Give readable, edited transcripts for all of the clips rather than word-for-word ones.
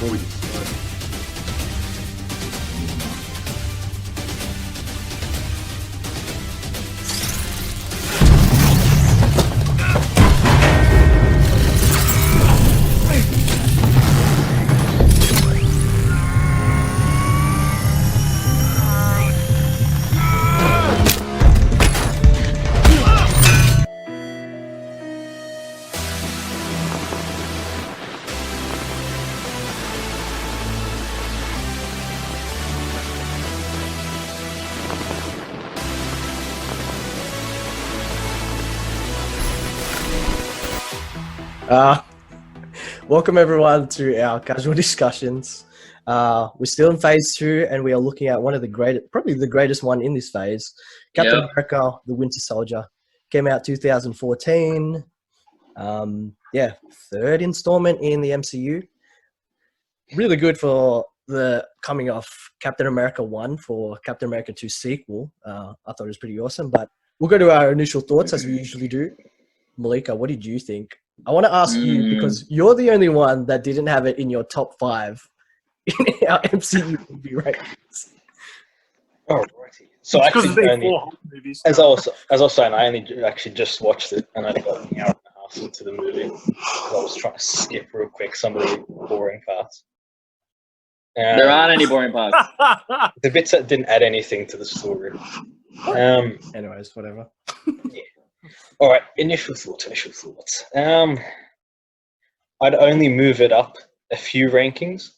before we get started. Welcome everyone to our casual discussions. We're still in phase 2 and we are looking at one of the greatest, probably the greatest one in this phase, Captain America, the Winter Soldier. Came out 2014. Third installment in the MCU. Really good for the coming off Captain America 1 for Captain America 2 sequel. I thought it was pretty awesome, but we'll go to our initial thoughts as we usually do. Malika, what did you think? I want to ask you because you're the only one that didn't have it in your top 5 in our MCU movie rankings. Alrighty. So I actually only, movies. as I was saying, I only actually just watched it and I only got an hour and a half into the movie because I was trying to skip real quick some of the boring parts. There aren't any boring parts. The bits that didn't add anything to the story. Anyways, whatever. Yeah. All right, initial thoughts. I'd only move it up a few rankings.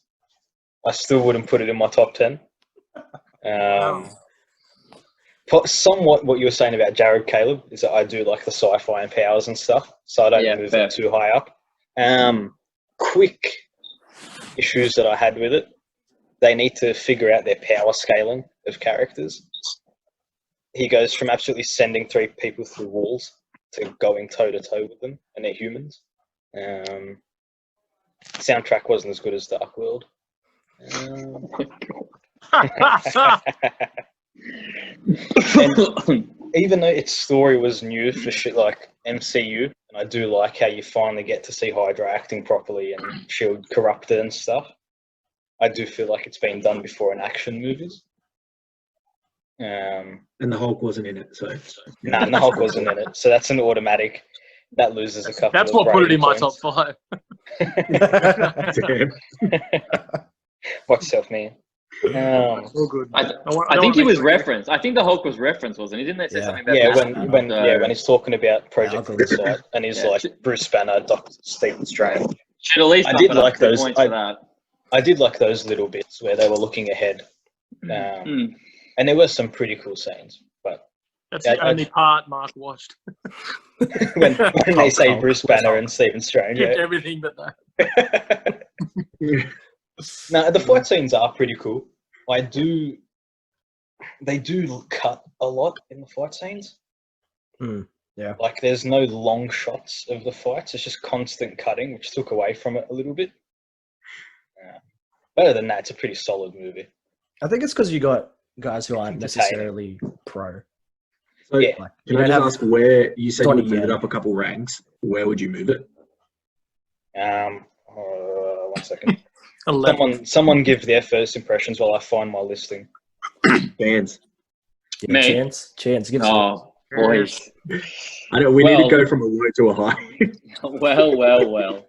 I still wouldn't put it in my top 10. Somewhat what you were saying about Jared Caleb is that I do like the sci-fi and powers and stuff, so I don't move it too high up. Quick issues that I had with it. They need to figure out their power scaling of characters. He goes from absolutely sending 3 people through walls to going toe-to-toe with them, and they're humans. Soundtrack wasn't as good as Dark World. And even though its story was new for shit like MCU, and I do like how you finally get to see Hydra acting properly and SHIELD corrupted and stuff, I do feel like it's been done before in action movies. And the Hulk wasn't in it, so Nah, the Hulk wasn't in it, so that's an automatic. That loses a couple. That's of what put it in my points. top 5. damn. Watch yourself, man. All good. I think he was referenced. I think the Hulk was referenced, wasn't he? Didn't they say something about Yeah, when he's talking about Project Insight, and he's like Bruce Banner, Dr. Stephen Strange. Should at least I did like those. points for that. I did like those little bits where they were looking ahead, and there were some pretty cool scenes. But That's the only part Mark watched. when they say Bruce Banner and Stephen Strange, Everything but that. No, the fight scenes are pretty cool. They do cut a lot in the fight scenes. Yeah. Like there's no long shots of the fights. It's just constant cutting, which took away from it a little bit. Better than that, it's a pretty solid movie. I think it's because you got guys who aren't necessarily pro. So, Yeah. can I just ask where you said you would move it up a couple ranks? Where would you move it? 1 second. 11. Someone give their first impressions while I find my listing. Bands. Yeah, Me. Chance. Give us Oh, boys. I know we need to go from a low to a high. Well.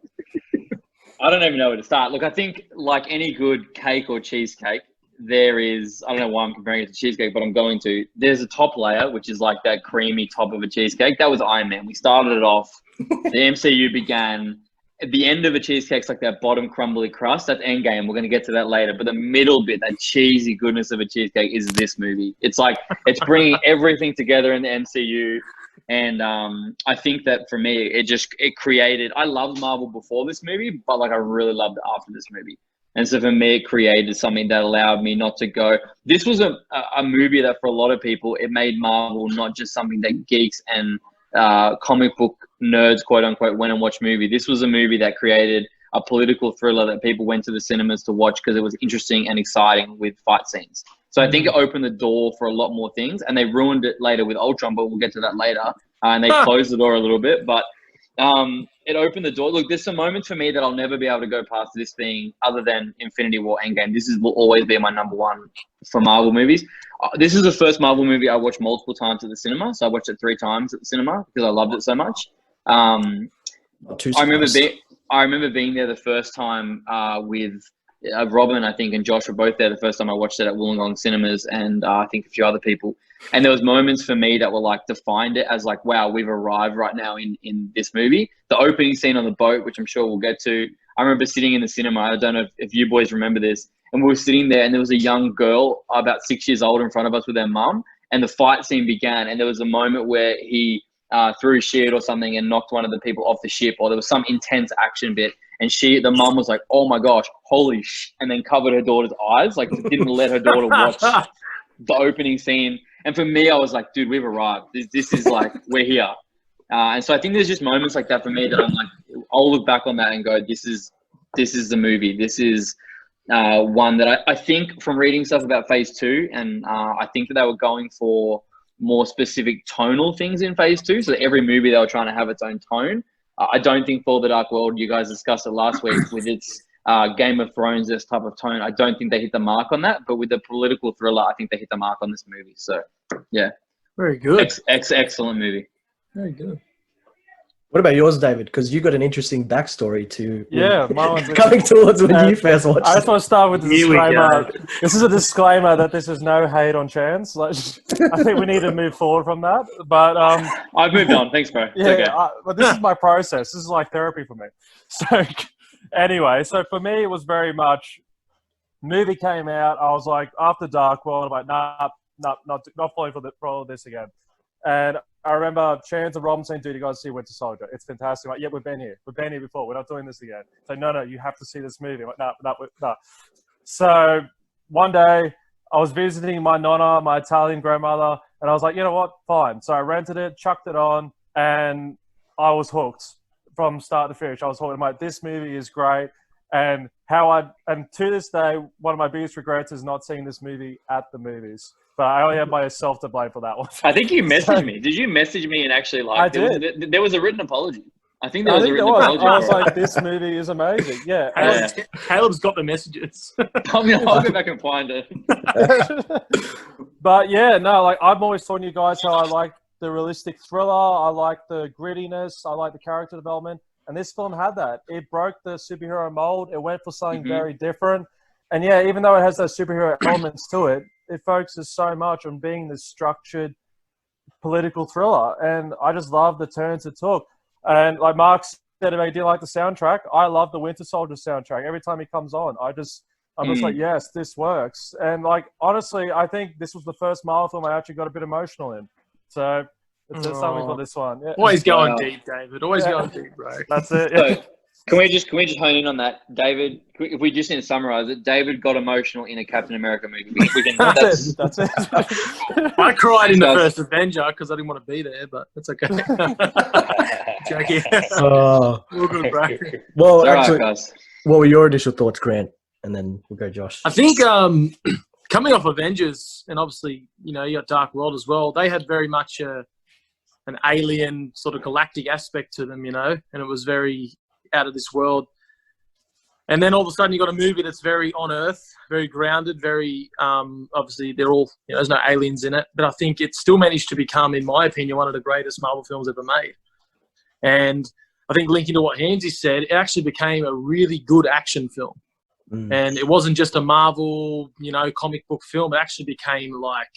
I don't even know where to start. Look, I think like any good cake or cheesecake, there is, I don't know why I'm comparing it to cheesecake, but I'm going to. There's a top layer, which is like that creamy top of a cheesecake. That was Iron Man. We started it off. The MCU began. At the end of a cheesecake's like that bottom crumbly crust. That's Endgame. We're going to get to that later. But the middle bit, that cheesy goodness of a cheesecake is this movie. It's like, it's bringing everything together in the MCU. And I think that for me, it created, I loved Marvel before this movie, but like I really loved it after this movie. And so for me, it created something that allowed me not to go. This was a movie that for a lot of people, it made Marvel not just something that geeks and comic book nerds, quote unquote, went and watched movie. This was a movie that created a political thriller that people went to the cinemas to watch because it was interesting and exciting with fight scenes. So I think it opened the door for a lot more things, and they ruined it later with Ultron, but we'll get to that later. And they closed the door a little bit, but it opened the door. Look, there's some moments for me that I'll never be able to go past this being other than Infinity War Endgame. Will always be my number one for Marvel movies. This is the first Marvel movie I watched multiple times at the cinema. So I watched it 3 times at the cinema because I loved it so much. I remember being there the first time with Robin, I think, and Josh were both there the first time I watched it at Wollongong Cinemas, and I think a few other people. And there was moments for me that were like defined it as like, wow, we've arrived right now in this movie. The opening scene on the boat, which I'm sure we'll get to. I remember sitting in the cinema. I don't know if you boys remember this. And we were sitting there, and there was a young girl about 6 years old in front of us with her mum. And the fight scene began, and there was a moment where he threw a shield or something and knocked one of the people off the ship, or there was some intense action bit. And the mum was like, "Oh my gosh, holy sh!" and then covered her daughter's eyes, like didn't let her daughter watch the opening scene. And for me, I was like, "Dude, we've arrived. This is like we're here." And so I think there's just moments like that for me that I'm like, I'll look back on that and go, "This is the movie. This is one that I think from reading stuff about Phase 2, and I think that they were going for more specific tonal things in Phase 2. So every movie they were trying to have its own tone. I don't think For the Dark World, you guys discussed it last week with its Game of Thrones, this type of tone. I don't think they hit the mark on that, but with the political thriller, I think they hit the mark on this movie. So, yeah. Very good. Excellent movie. Very good. What about yours, David? Because you got an interesting backstory to my one's coming towards when you first watched I just want to start with the Here we disclaimer. go. This is a disclaimer that this is no hate on Chance. Like, I think we need to move forward from that. But I've moved on. Thanks, bro. yeah, It's okay. but this is my process. This is like therapy for me. So anyway, so for me, it was very much movie came out. I was like, after Dark World, I'm like, not falling for this again. And I remember Chance and Robin saying, "Dude, you guys see Winter Soldier. It's fantastic." I'm like, yeah, we've been here. We've been here before. We're not doing this again. So no, you have to see this movie. I'm like, no. So one day I was visiting my nonna, my Italian grandmother, and I was like, you know what? Fine. So I rented it, chucked it on, and I was hooked from start to finish. I was hooked. I'm like, this movie is great. And to this day, one of my biggest regrets is not seeing this movie at the movies. But I only have myself to blame for that one. I think you messaged me. Did you message me and actually like? I did. There was a written apology. I think there was a written apology. I was like, this movie is amazing. Yeah. Caleb's got the messages. I'll go back and find it. But yeah, no, like I've always told you guys how I like the realistic thriller. I like the grittiness. I like the character development. And this film had that. It broke the superhero mold. It went for something very different. And yeah, even though it has those superhero elements to it, it focuses so much on being this structured political thriller. And I just love the turns it took. And like Mark said, if I didn't like the soundtrack, I love the Winter Soldier soundtrack. Every time he comes on, I'm just like, yes, this works. And like, honestly, I think this was the first Marvel film I actually got a bit emotional in. So it's something for this one. Yeah. Always going deep, David. Always going deep, bro. That's it. So, can we just hone in on that, David? If we just need to summarize it, David got emotional in a Captain America movie. We can. That's it. I cried in the first Avenger because I didn't want to be there, but that's okay. Joking. Oh. All good, bro. Well, All actually, right, guys. what were your initial thoughts, Grant? And then we'll go Josh. I think coming off Avengers, and obviously, you got Dark World as well, they had very much an alien sort of galactic aspect to them, and it was very out of this world. And then all of a sudden you got a movie that's very on Earth, very grounded, very obviously they're all there's no aliens in it, but I think it still managed to become, in my opinion, one of the greatest Marvel films ever made. And I think linking to what Hansy said, it actually became a really good action film. And it wasn't just a Marvel comic book film. It actually became, like,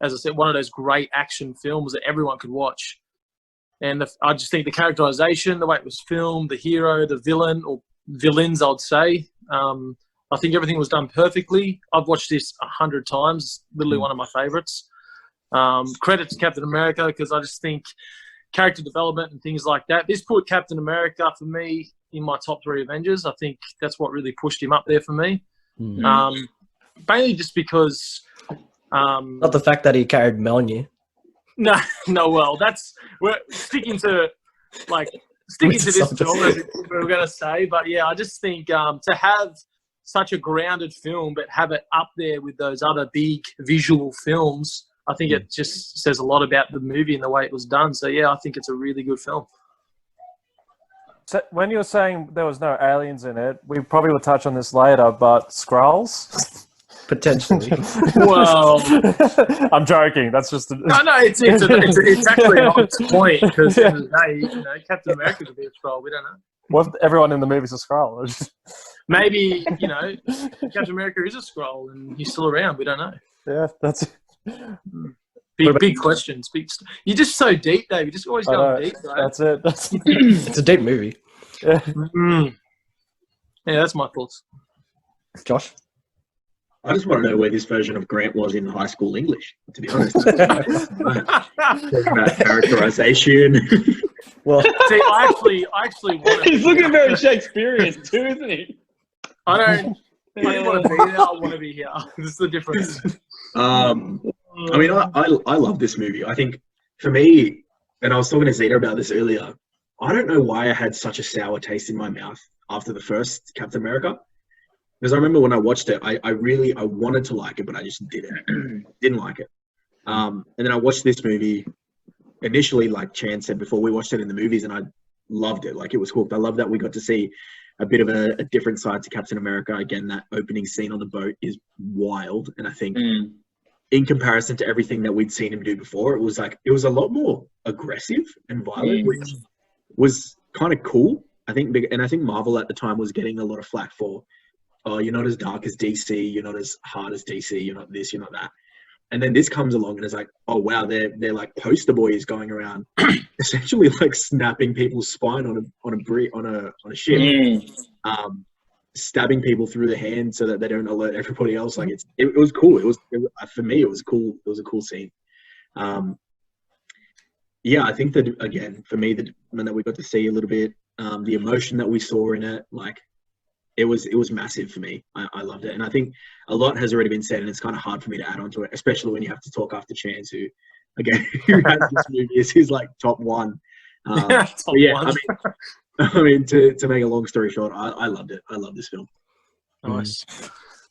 as I said, one of those great action films that everyone could watch. And I just think the characterization, the way it was filmed, the hero, the villain, or villains, I'd say, I think everything was done perfectly. I've watched this 100 times, literally one of my favorites. Credit to Captain America, because I just think character development and things like that. This put Captain America, for me, in my top 3 Avengers. I think that's what really pushed him up there for me. Mainly just because... not the fact that he carried Mjolnir. No, well, we're sticking to this genre, we're going to say. But yeah, I just think to have such a grounded film, but have it up there with those other big visual films, I think it just says a lot about the movie and the way it was done. So yeah, I think it's a really good film. when you were saying there was no aliens in it, we probably will touch on this later, but Skrulls? Potentially. Well, I'm joking. That's just no, it's actually on its point because at the end of the day, you know, Captain America could be a Skrull. We don't know. What if everyone in the movie's a Skrull? Maybe, you know, Captain America is a Skrull and he's still around. We don't know. Yeah, that's it. Big questions. You're just so deep, Dave. You're just always going deep, right? That's it. It's a deep movie. Yeah. Yeah, that's my thoughts. Josh? I just want to know where this version of Grant was in high school English, to be honest. Talking about characterization. Well, see, I actually want to. He's looking very Shakespearean too, isn't he? I don't want to be there. I want to be here. This is the difference. I mean, I love this movie. I think for me, and I was talking to Zeta about this earlier, I don't know why I had such a sour taste in my mouth after the first Captain America. Because I remember when I watched it, I wanted to like it, but I just didn't like it. And then I watched this movie initially, like Chan said before, we watched it in the movies and I loved it. Like, it was hooked. I love that we got to see a bit of a different side to Captain America. Again, that opening scene on the boat is wild. And I think in comparison to everything that we'd seen him do before, it was a lot more aggressive and violent, which was kind of cool. I think Marvel at the time was getting a lot of flack for, oh, you're not as dark as DC, you're not as hard as DC, you're not this, you're not that. And then this comes along and it's like, oh wow, they're like poster boys going around, essentially like snapping people's spine on a ship, stabbing people through the hand so that they don't alert everybody else. Like it was cool. For me, it was cool. It was a cool scene. Yeah, I think that again, for me, that we got to see a little bit, the emotion that we saw in it, like. It was massive for me. I loved it. And I think a lot has already been said and it's kind of hard for me to add on to it, especially when you have to talk after Chance, who has this movie as his like top one. Top one. I mean, to make a long story short, I loved it. I love this film. Nice.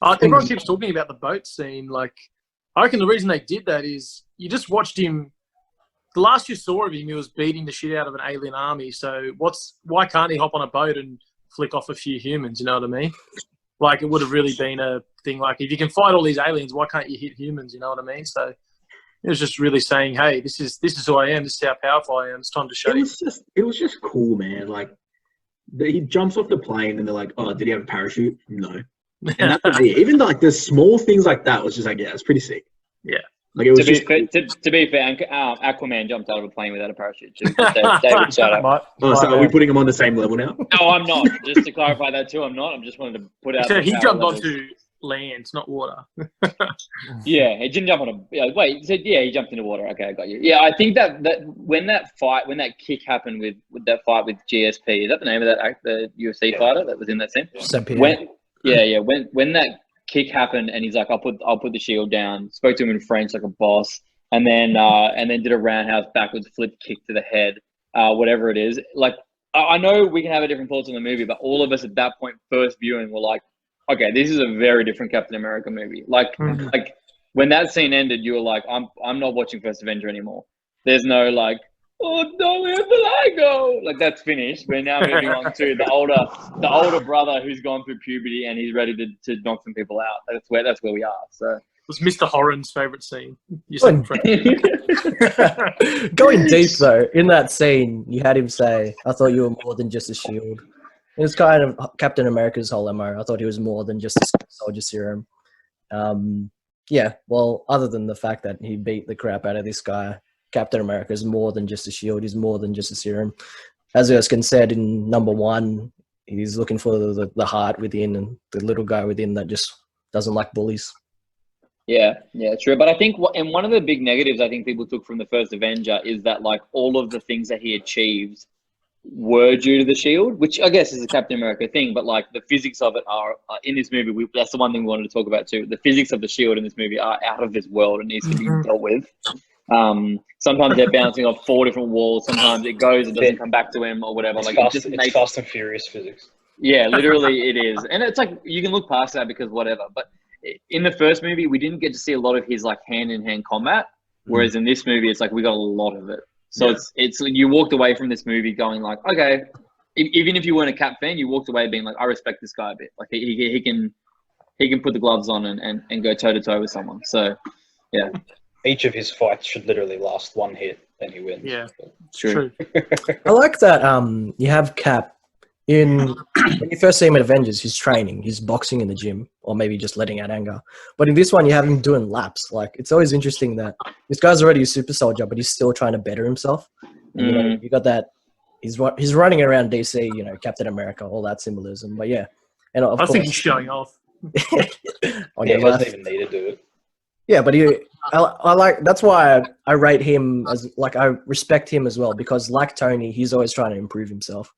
Everyone keeps talking about the boat scene. Like, I reckon the reason they did that is you just watched him. The last you saw of him, he was beating the shit out of an alien army. So why can't he hop on a boat and flick off a few humans, you know what I mean? Like, it would have really been a thing like, if you can fight all these aliens, why can't you hit humans, you know what I mean? So it was just really saying, hey, this is who I am, this is how powerful I am, it's time to show you. It was just cool, man. Like, he jumps off the plane and they're like, oh, did he have a parachute? No. And that's even like the small things like that was just like, yeah, it's pretty sick. Yeah. Like, it was to be fair, Aquaman jumped out of a plane without a parachute too. David, shut up. So are we putting him on the same level now? No, I'm not. Just to clarify that too, I'm not. I'm just wanted to put out. So he jumped onto land, not water. Yeah, he didn't jump on a. Wait, he said he jumped into water. Okay, I got you. Yeah, I think that when that kick happened with that fight with GSP, is that the name of the UFC fighter that was in that scene? When that kick happened and he's like, I'll put the shield down, spoke to him in French like a boss, and then did a roundhouse backwards flip kick to the head, whatever it is. Like, I know we can have a different thoughts on the movie, but all of us at that point, first viewing, were like, okay, this is a very different Captain America movie. Like when that scene ended, you were like, I'm not watching First Avenger anymore. There's no like, oh no, where will I go? Like, that's finished. We're now moving on to the older brother who's gone through puberty and he's ready to knock some people out. That's where we are. So it was Mr. Horan's favorite scene. Going deep though, in that scene, you had him say, "I thought you were more than just a shield." It was kind of Captain America's whole MO. I thought he was more than just a soldier serum. Yeah, well, other than the fact that he beat the crap out of this guy, Captain America is more than just a shield. He's more than just a serum. As Erskine said in number 1, he's looking for the heart within and the little guy within that just doesn't like bullies. Yeah, true. But I think, and one of the big negatives I think people took from the first Avenger is that like all of the things that he achieved were due to the shield, which I guess is a Captain America thing, but like the physics of it are in this movie. That's the one thing we wanted to talk about too. The physics of the shield in this movie are out of this world and needs to be dealt with. Sometimes they're bouncing off 4 different walls. Sometimes it goes and doesn't come back to him or whatever. Like, it's Fast and Furious physics. Yeah, literally it is. And it's like, you can look past that because whatever. But in the first movie, we didn't get to see a lot of his like hand-in-hand combat. Whereas in this movie, it's like we got a lot of it. So it's you walked away from this movie going like, okay, even if you weren't a Cap fan, you walked away being like, I respect this guy a bit. Like he can put the gloves on and go toe to toe with someone. So yeah, Each of his fights should literally last one hit, then he wins. Yeah, true. I like that. You have Cap in when you first see him at Avengers. He's training, he's boxing in the gym, or maybe just letting out anger. But in this one, you have him doing laps. Like it's always interesting that this guy's already a super soldier, but he's still trying to better himself. And, you know, you got that. He's running around DC. You know, Captain America, all that symbolism. But yeah, and of I course, think he's showing off. on Yeah, your he left. doesn't even need to do it. Yeah, but I like that's why I rate him as like I respect him as well because like Tony, he's always trying to improve himself.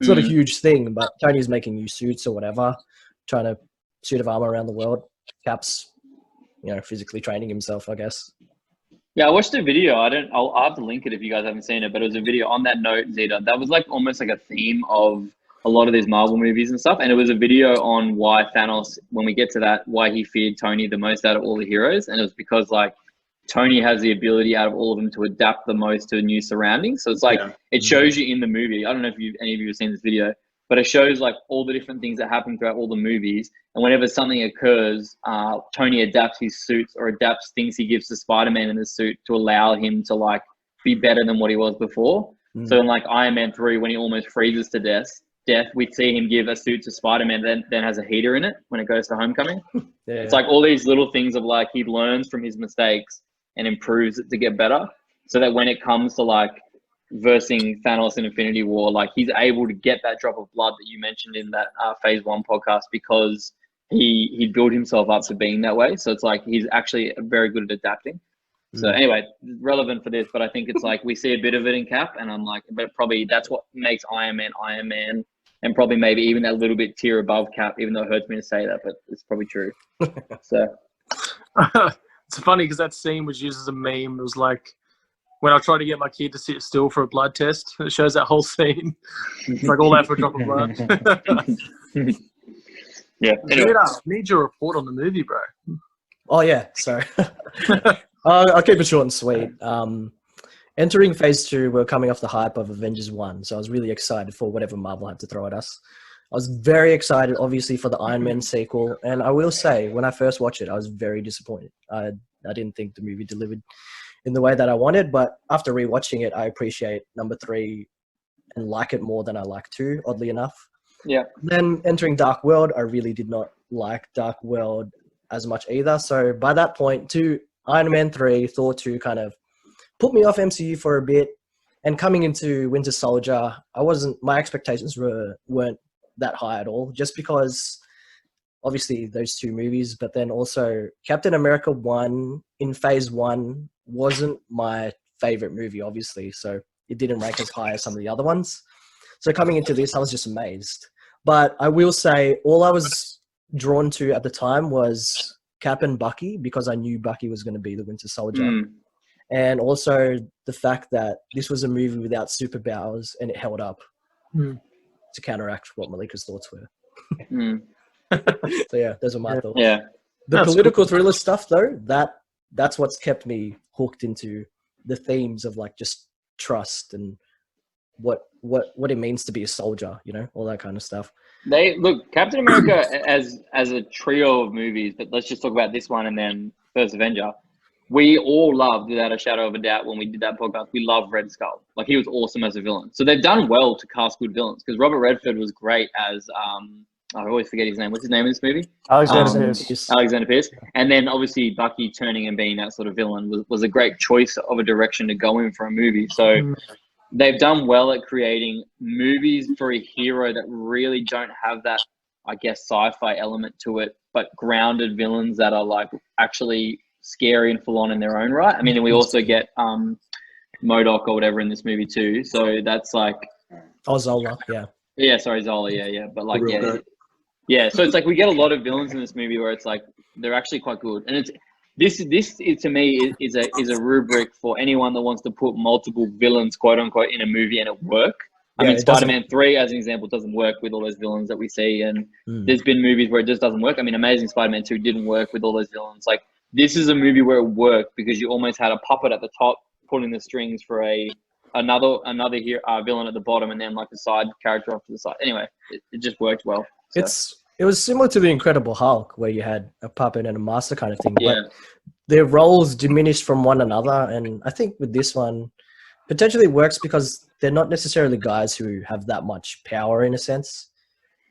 It's not a huge thing, but Tony's making new suits or whatever, trying to suit of armor around the world. Cap's, you know, physically training himself, I guess. Yeah, I watched a video. I'll have to link it if you guys haven't seen it, but it was a video on that note, Zeta. That was like almost like a theme of a lot of these Marvel movies and stuff. And it was a video on why Thanos, when we get to that, why he feared Tony the most out of all the heroes. And it was because like Tony has the ability out of all of them to adapt the most to new surroundings. So it's like, it shows you in the movie. I don't know if any of you have seen this video, but it shows like all the different things that happen throughout all the movies. And whenever something occurs, Tony adapts his suits or adapts things he gives to Spider-Man in the suit to allow him to like be better than what he was before. So in like Iron Man 3, when he almost freezes to death, we'd see him give a suit to Spider-Man then has a heater in it when it goes to Homecoming. It's like all these little things of like he learns from his mistakes and improves it to get better, so that when it comes to like versing Thanos in Infinity War, like he's able to get that drop of blood that you mentioned in that Phase 1 podcast because he built himself up to being that way. So it's like he's actually very good at adapting. So anyway, relevant for this, but I think it's like we see a bit of it in Cap, and I'm like, but probably that's what makes Iron Man, and probably maybe even that little bit tier above Cap, even though it hurts me to say that, but it's probably true. So it's funny because that scene was used as a meme. It was like when I tried to get my kid to sit still for a blood test. It shows that whole scene. It's like all that for a drop of blood. yeah. Anyway. Need your report on the movie, bro. Oh yeah, sorry. I'll keep it short and sweet. Entering Phase 2, we're coming off the hype of Avengers 1, so I was really excited for whatever Marvel had to throw at us. I was very excited, obviously, for the Iron Man sequel, and I will say, when I first watched it, I was very disappointed. I didn't think the movie delivered in the way that I wanted, but after rewatching it, I appreciate number 3 and like it more than I like 2, oddly enough. Yeah. Then entering Dark World, I really did not like Dark World as much either, so by that point, Iron Man 3, Thor 2 kind of put me off MCU for a bit, and coming into Winter Soldier, my expectations weren't that high at all, just because obviously those 2 movies, but then also Captain America 1 in Phase 1 wasn't my favorite movie, obviously, so it didn't rank as high as some of the other ones. So coming into this, I was just amazed. But I will say all I was drawn to at the time was Cap and Bucky, because I knew Bucky was going to be the Winter Soldier. And also the fact that this was a movie without superpowers and it held up to counteract what Malika's thoughts were. So yeah, those are my thoughts. Yeah. The political thriller stuff though, that's what's kept me hooked into the themes of like just trust and what it means to be a soldier, you know, all that kind of stuff. Look, Captain America as a trio of movies, but let's just talk about this one and then First Avenger. We all loved, without a shadow of a doubt, when we did that podcast, we loved Red Skull. Like, he was awesome as a villain. So they've done well to cast good villains, because Robert Redford was great as, I always forget his name. What's his name in this movie? Alexander Pierce. Alexander Pierce. And then, obviously, Bucky turning and being that sort of villain was a great choice of a direction to go in for a movie. So they've done well at creating movies for a hero that really don't have that, I guess, sci-fi element to it, but grounded villains that are, like, actually scary and full on in their own right. I mean, and we also get MODOK or whatever in this movie too. So that's like Zola, yeah. Yeah, sorry, Zola, yeah. But like yeah. So it's like we get a lot of villains in this movie where it's like they're actually quite good. And this to me is a rubric for anyone that wants to put multiple villains, quote unquote, in a movie and it work. I mean, Spider-Man 3, as an example, doesn't work with all those villains that we see. And there's been movies where it just doesn't work. I mean, Amazing Spider-Man 2 didn't work with all those villains. Like, this is a movie where it worked because you almost had a puppet at the top pulling the strings for a another hero, villain at the bottom, and then like a side character off to the side. Anyway, it just worked well. So. It was similar to the Incredible Hulk, where you had a puppet and a master kind of thing, Yeah. but their roles diminished from one another. And I think with this one, potentially it works because they're not necessarily guys who have that much power in a sense.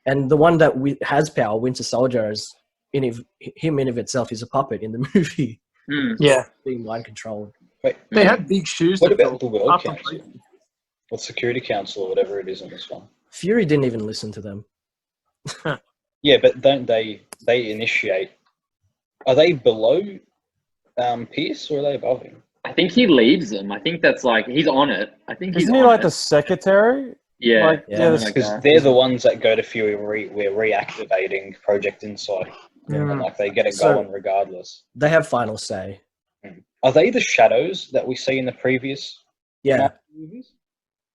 And the one that has power, Winter Soldier, is in and of itself is a puppet in the movie. Yeah. Being mind controlled. Wait, They had big shoes. what to about fill. the World After Council? Or Security Council or whatever it is in this one? Fury didn't even listen to them. Yeah, but don't they initiate? Are they below Pierce or are they above him? I think he leaves them. I think that's like he's on it. I think he's Isn't he on like it. the secretary? Yeah, Like, Yeah, yeah, something Because like that. they're the ones that go to Fury. We're reactivating Project Insight, Mm. and like they get it So- going regardless. They have final say. Are they the shadows that we see in the previous Yeah. Marvel movies?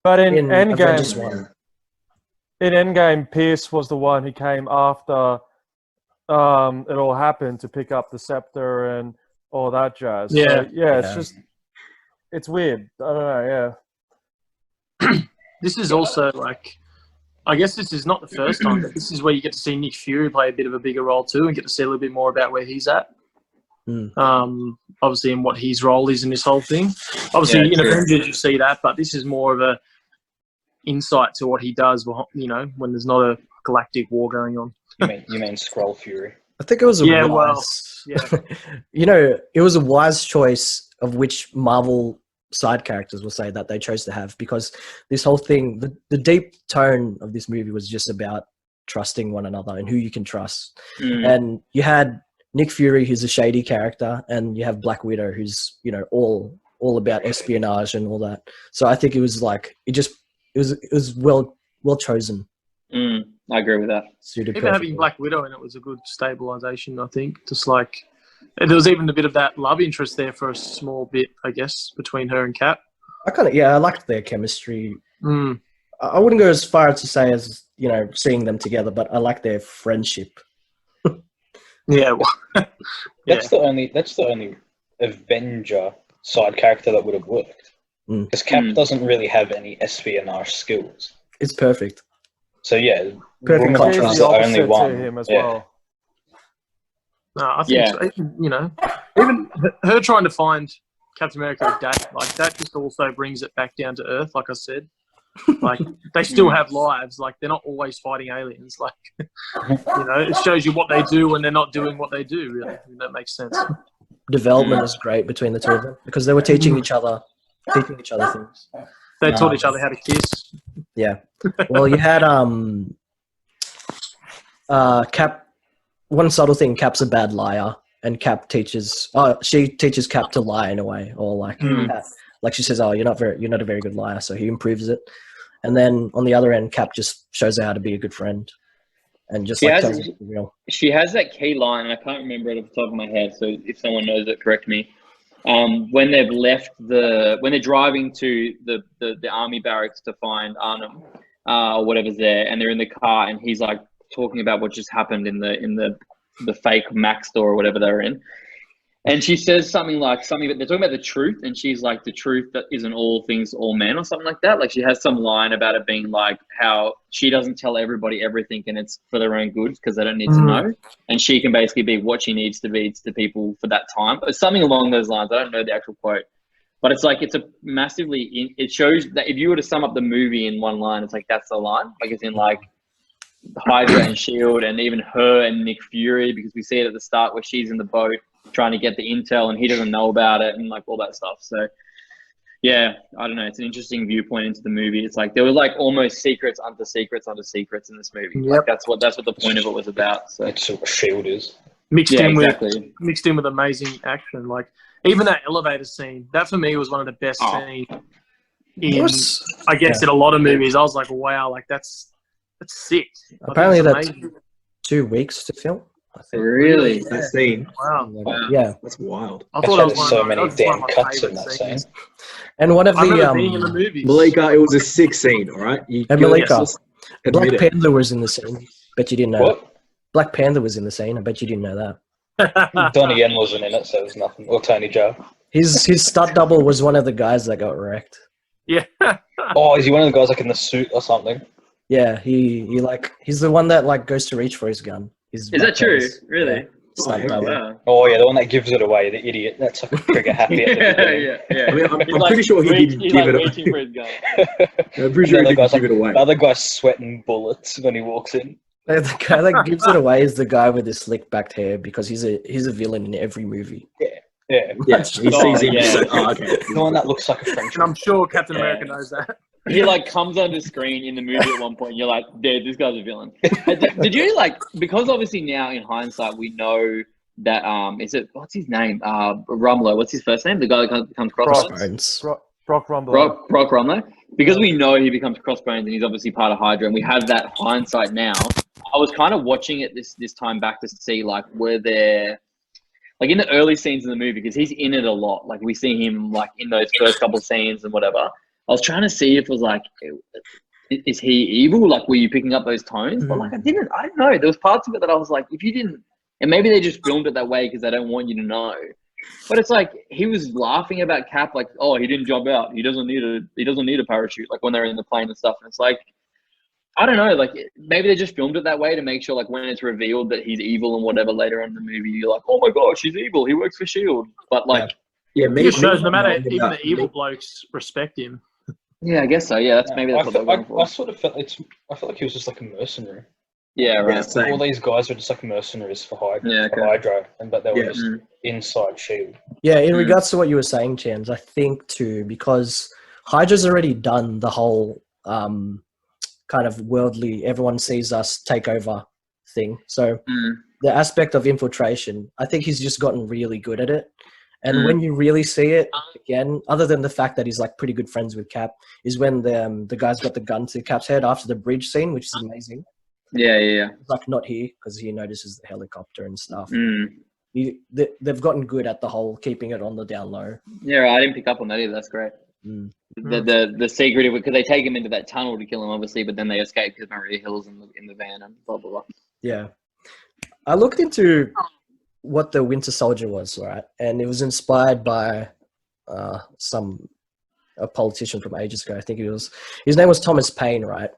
But in In Avengers Endgame, 1. in Endgame, Pierce was the one who came after it all happened to pick up the scepter and all that jazz. Yeah. So, yeah, it's Yeah. just it's weird. I don't know. Yeah. This is also like, I guess this is not the first time, but this is where you get to see Nick Fury play a bit of a bigger role too, and get to see a little bit more about where he's at. Obviously, in what his role is in this whole thing. Obviously, Yeah, in true. Avengers you see that, but this is more of a insight to what he does. When there's not a galactic war going on. You mean Skrull Fury? I think it was a Yeah, wise. well, It was a wise choice of which Marvel side characters will say that they chose to have, because this whole thing, the deep tone of this movie was just about trusting one another and who you can trust. And you had Nick Fury, who's a shady character, and you have Black Widow, who's all about espionage and all that. So I think it was like it was well chosen. I agree with that. Suited even having perfectly. Black Widow in it was a good stabilization. I think just like there was even a bit of that love interest there for a small bit, I guess, between her and Cap. I liked their chemistry. Mm. I wouldn't go as far as to say as seeing them together, but I like their friendship. Yeah, well, That's the only Avenger side character that would have worked. Because Cap doesn't really have any espionage skills. It's perfect. So yeah, Perfect Rumor contrast. is He's the the only opposite one. to him as Yeah. well. no, I think Yeah. so. Even her trying to find Captain America a date, like that just also brings it back down to earth, like I said. Like they still have lives, like they're not always fighting aliens. Like it shows you what they do when they're not doing what they do, really. If that makes sense. Development was great between the two of them because they were teaching each other things. They taught each other how to kiss. Yeah. Well, you had Cap. One subtle thing: Cap's a bad liar, and Cap teaches. She teaches Cap to lie in a way, or like she says, "Oh, you're not a very good liar," so he improves it. And then on the other end, Cap just shows her how to be a good friend, and just tells her the real. She has that key line, and I can't remember it off the top of my head. So if someone knows it, correct me. When they've left when they're driving to the army barracks to find Arnhem or whatever's there, and they're in the car, and he's like talking about what just happened in the fake Mac store or whatever they're in, and she says something they're talking about the truth, and she's like, the truth that isn't all things to all men, or something like that. Like she has some line about it being like how she doesn't tell everybody everything, and it's for their own good because they don't need to know, and she can basically be what she needs to be to the people for that time. But something along those lines. I don't know the actual quote, but it's like it shows that if you were to sum up the movie in one line, it's like that's the line. Like it's in like Hydra and Shield, and even her and Nick Fury, because we see it at the start where she's in the boat trying to get the intel and he doesn't know about it and like all that stuff. So yeah, I don't know. It's an interesting viewpoint into the movie. It's like there were like almost secrets under secrets under secrets in this movie. Yep. Like that's what the point of it was about. So That's what Shield is. Mixed yeah, in exactly. with amazing action. Like even that elevator scene, that for me was one of the best scenes in in a lot of movies. I was like, wow, like that's sick. Apparently, that's that's 2 weeks to film. I think. Really? That scene. Wow. Yeah. That's wild. I thought it was There's so that many was one of damn my cuts in favourite that scenes. scene. And one of I remember the being in the movies. Malika, it was a sick scene, all right? You And gotta Malika, just Black admit it. Panther was in the scene. Bet you didn't know. What? Black Panther was in the scene. I bet you didn't know that. Donnie Yen wasn't in it, so it was nothing. Or Tony Jaa. His stunt double was one of the guys that got wrecked. Yeah. Oh, is he one of the guys like in the suit or something? Yeah, he's the one that like goes to reach for his gun. Is that true? Really? Yeah, sniper. Oh, Wow. Oh yeah, the one that gives it away, the idiot. That's like a trigger happy at the beginning. yeah. I mean, I'm He's pretty sure he didn't he's give like it reaching for away. his gun. I'm pretty sure he didn't give it away. The other guy's sweating bullets when he walks in. The guy that gives it away is the guy with the slick backed hair because he's a villain in every movie. Yeah. Yeah, he sees him. yeah. Oh, okay. The one that looks like a French. And I'm sure Captain Yeah. America knows that. He like comes on the screen in the movie at one point. You're like, dude, this guy's a villain. Did you like, because obviously now in hindsight we know that what's his name? Rumlow. What's his first name? The guy that becomes Crossbones. Brock Rumble. Brock Rumlow. Because we know he becomes Crossbones and he's obviously part of Hydra, and we have that hindsight now. I was kind of watching it this time back to see like were there like in the early scenes in the movie, because he's in it a lot. Like we see him like in those first couple scenes and whatever. I was trying to see if it was like, is he evil? Like, were you picking up those tones? But like, I don't know. There was parts of it that I was like, if you didn't, and maybe they just filmed it that way because they don't want you to know. But it's like he was laughing about Cap, like, oh, he didn't jump out. He doesn't need a parachute. Like when they're in the plane and stuff. And it's like, I don't know. Like maybe they just filmed it that way to make sure, like when it's revealed that he's evil and whatever later on in the movie, you're like, oh my gosh, he's evil. He works for Shield. But like, yeah, It just shows no matter even the evil blokes respect him. yeah, I guess so. Yeah, that's maybe that's what they're going for. I sort of felt I felt like he was just like a mercenary. Yeah, right. Yeah, same. All these guys were just like mercenaries for Hydra, Yeah, okay. but they were Yeah. just inside Shield. Yeah, in regards to what you were saying, Chans, I think too, because Hydra's already done the whole kind of worldly, everyone sees us take over thing. So the aspect of infiltration, I think he's just gotten really good at it. And when you really see it, again, other than the fact that he's like pretty good friends with Cap, is when the guy's got the gun to Cap's head after the bridge scene, which is amazing. Yeah. It's like not here because he notices the helicopter and stuff. Mm. They've gotten good at the whole keeping it on the down low. Yeah, right. I didn't pick up on that either. That's great. The secret of it, because they take him into that tunnel to kill him, obviously, but then they escape because Maria Hill's in the van and blah blah blah. Yeah, I looked into what the Winter Soldier was, right, and it was inspired by a politician from ages ago. I think his name was Thomas Paine, right,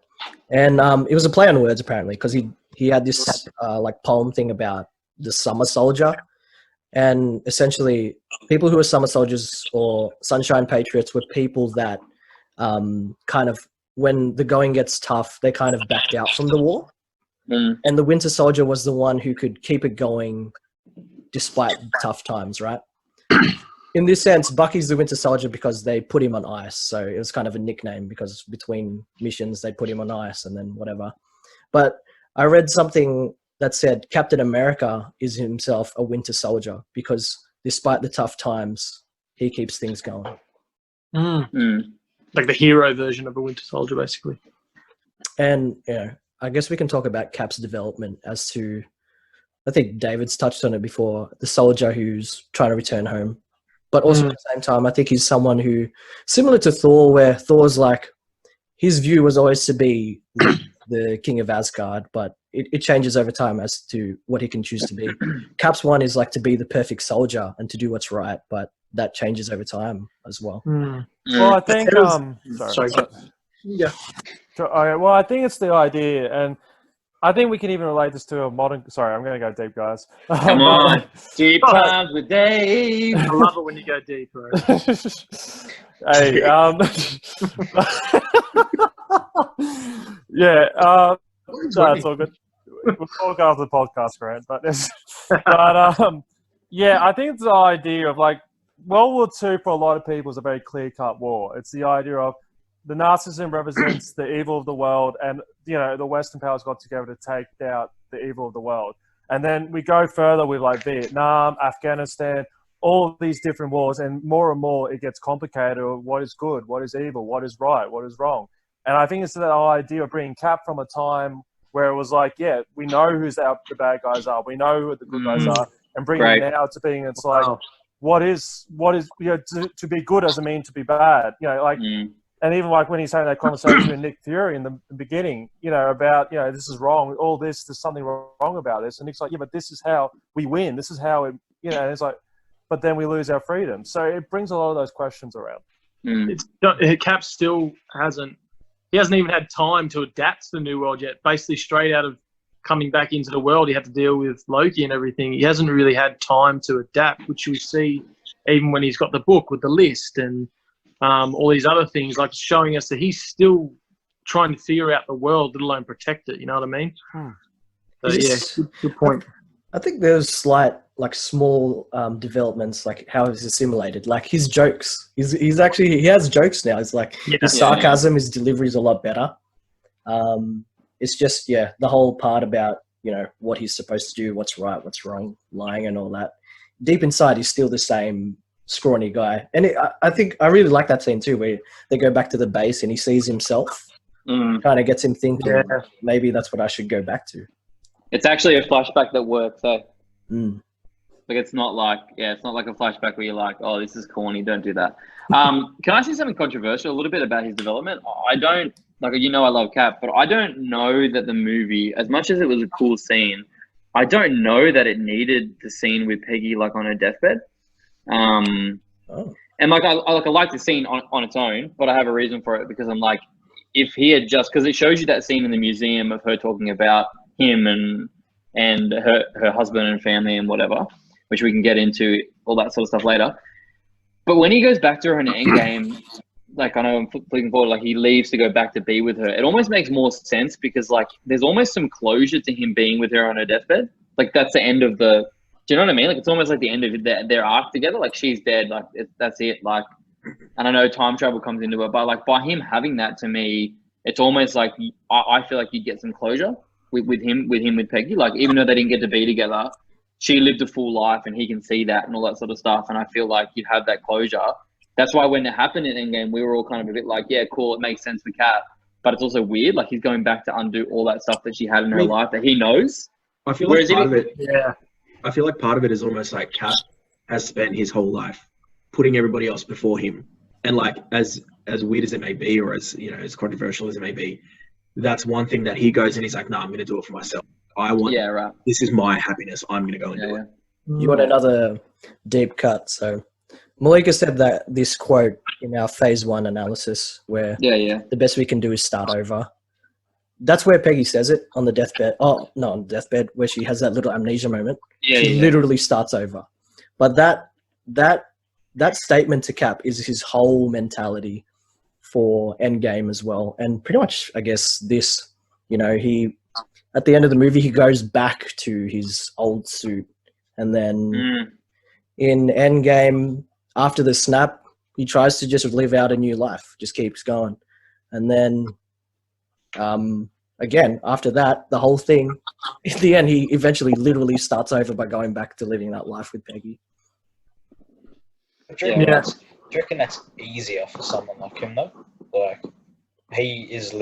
and it was a play on words apparently because he had this like poem thing about the summer soldier. And essentially, people who are summer soldiers or sunshine patriots were people that kind of, when the going gets tough, they kind of backed out from the war. And the Winter Soldier was the one who could keep it going despite tough times, right? In this sense, Bucky's the Winter Soldier because they put him on ice. So it was kind of a nickname because between missions, they put him on ice and then whatever. But I read something that said Captain America is himself a Winter Soldier because despite the tough times, he keeps things going. Like the hero version of a Winter Soldier, basically. And, I guess we can talk about Cap's development as to, I think David's touched on it before, the soldier who's trying to return home. But also at the same time, I think he's someone who, similar to Thor, where Thor's like, his view was always to be the king of Asgard, but it changes over time as to what he can choose to be. Cap's one is like to be the perfect soldier and to do what's right, but that changes over time as well. Well, I think Sorry. Yeah. Well, I think it's the idea, and I think we can even relate this to a modern. Sorry, I'm going to go deep, guys. Come on, deep times with Dave. I love it when you go deep, bro. Hey, yeah, no, it's all good. We'll talk after the podcast, Grant. Yeah, I think it's the idea of like World War II for a lot of people is a very clear-cut war. It's the idea of the Nazism represents the evil of the world, and the Western powers got together to take out the evil of the world. And then we go further with like Vietnam, Afghanistan, all these different wars, and more it gets complicated of what is good, what is evil, what is right, what is wrong. And I think it's that idea of bringing Cap from a time where it was like, yeah, we know who the bad guys are, we know who the good guys are, and bringing it now to being, it's like, what is to be good doesn't mean to be bad, and even like when he's having that conversation with Nick Fury in the beginning, about, this is wrong, all this, there's something wrong about this, and Nick's like, yeah, but this is how we win, this is how it, and it's like, but then we lose our freedom. So it brings a lot of those questions around. Cap still hasn't even had time to adapt to the new world yet. Basically, straight out of coming back into the world, he had to deal with Loki and everything. He hasn't really had time to adapt, which we see even when he's got the book with the list and all these other things, like showing us that he's still trying to figure out the world, let alone protect it. You know what I mean? So, yeah, good point. I think there's slight, like, small developments, like how he's assimilated. Like his jokes, he has jokes now. It's like his sarcasm, his delivery is a lot better. It's just the whole part about what he's supposed to do, what's right, what's wrong, lying, and all that. Deep inside, he's still the same scrawny guy. And I think I really like that scene too, where they go back to the base and he sees himself. Kind of gets him thinking, maybe that's what I should go back to. It's actually a flashback that works, though. Mm. Like it's not like a flashback where you're like, oh, this is corny, don't do that. Can I say something controversial a little bit about his development? I don't I love Cap, but I don't know that the movie, as much as it was a cool scene, I don't know that it needed the scene with Peggy like on her deathbed. And like I like the scene on its own, but I have a reason for it because I'm like, if he had because it shows you that scene in the museum of her talking about him and her husband and family and whatever, which we can get into all that sort of stuff later. But when he goes back to her in Endgame, like I know I'm looking forward, like he leaves to go back to be with her. It almost makes more sense because like there's almost some closure to him being with her on her deathbed. Like that's the end of do you know what I mean? Like it's almost like the end of their arc together. Like she's dead. Like that's it. Like, and I know time travel comes into it, but like by him having that, to me, it's almost like I feel like you get some closure with Peggy. Like even though they didn't get to be together, she lived a full life and he can see that and all that sort of stuff. And I feel like you'd have that closure. That's why when it happened in Endgame, we were all kind of a bit like, yeah, cool, it makes sense for Cap. But it's also weird. Like he's going back to undo all that stuff that she had in her life that he knows. I feel like I feel like part of it is almost like Cap has spent his whole life putting everybody else before him. And like as weird as it may be, or as as controversial as it may be, that's one thing that he goes and he's like, no, I'm going to do it for myself. I want. Yeah, right. This is my happiness. I'm going to go and do it. You want another deep cut? So Malika said that this quote in our phase 1 analysis, where the best we can do is start over. That's where Peggy says it on the deathbed. Oh, no, on the deathbed, where she has that little amnesia moment. She literally starts over. But that statement to Cap is his whole mentality for Endgame as well. And pretty much, I guess, this, he, at the end of the movie, he goes back to his old suit. And then in Endgame, after the snap, he tries to just live out a new life, just keeps going. And then, again, after that, the whole thing, in the end, he eventually literally starts over by going back to living that life with Peggy. Do you reckon that's easier for someone like him, though? Like, he's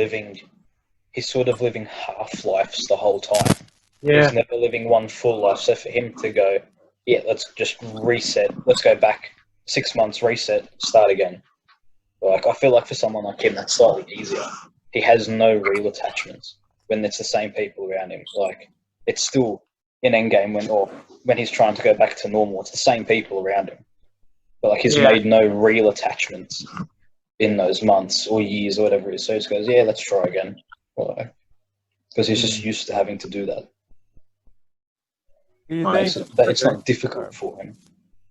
sort of living half lives the whole time. Yeah. He's never living one full life. So for him to go, let's just reset. Let's go back 6 months, reset, start again. Like, I feel like for someone like him, that's slightly easier. He has no real attachments when it's the same people around him. Like, it's still in Endgame when he's trying to go back to normal, it's the same people around him. But like, he's made no real attachments in those months or years or whatever it is. So he just goes, let's try again. Because he's just used to having to do that. It's not difficult for him.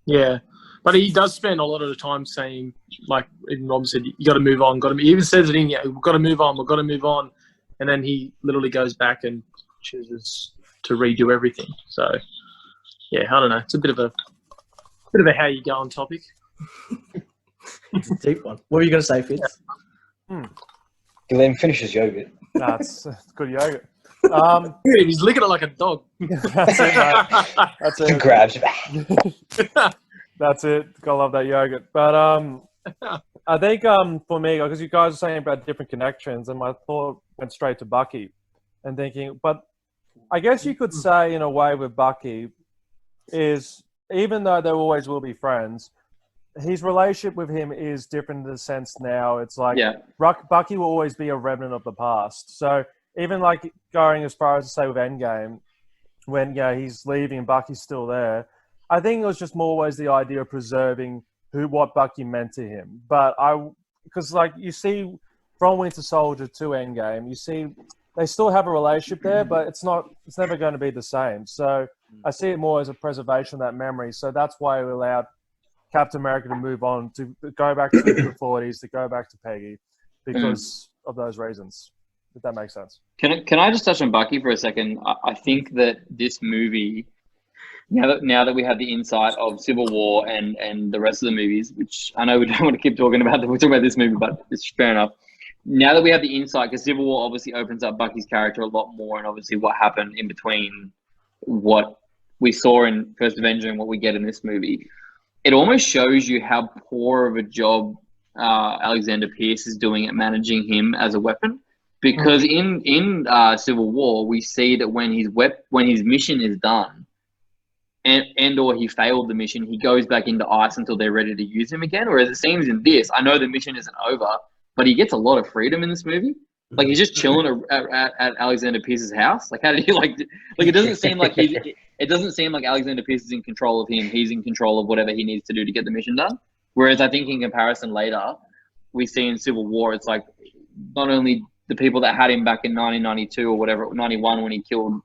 Yeah. But he does spend a lot of the time saying, like Rob said, you got to move on. He even says it in, we've got to move on. We've got to move on. And then he literally goes back and chooses to redo everything. So, I don't know. It's a bit of a how you go on topic. It's a deep one. What were you going to say, Fitz? You let him finish his yogurt. That's good yogurt. He's licking it like a dog. That's it, mate. That's it. Grabs. That's it. Gotta love that yogurt. But I think for me, because you guys are saying about different connections, and my thought went straight to Bucky, and thinking, but I guess you could say in a way with Bucky is, even though they always will be friends, his relationship with him is different in the sense now. It's like Bucky will always be a remnant of the past. So even like going as far as to say with Endgame, when he's leaving and Bucky's still there, I think it was just more always the idea of preserving what Bucky meant to him. But because like you see from Winter Soldier to Endgame, you see they still have a relationship there, but it's never going to be the same. So I see it more as a preservation of that memory. So that's why we allowed Captain America to move on, to go back to the 40s, to go back to Peggy, because of those reasons. If that makes sense. Can I just touch on Bucky for a second? I think that this movie, now that we have the insight of Civil War and the rest of the movies, which I know we don't want to keep talking about, we're talking about this movie, but it's fair enough. Now that we have the insight, because Civil War obviously opens up Bucky's character a lot more, and obviously what happened in between what we saw in First Avenger and what we get in this movie, it almost shows you how poor of a job Alexander Pierce is doing at managing him as a weapon. Because in Civil War, we see that when his mission is done, and or he failed the mission, he goes back into ice until they're ready to use him again. Whereas it seems in this, I know the mission isn't over, but he gets a lot of freedom in this movie. Like he's just chilling at Alexander Pierce's house. Like how did he like it doesn't seem like it doesn't seem like Alexander Pierce is in control of him. He's in control of whatever he needs to do to get the mission done. Whereas I think in comparison later, we see in Civil War, it's like not only the people that had him back in 1992 or whatever, 91 when he killed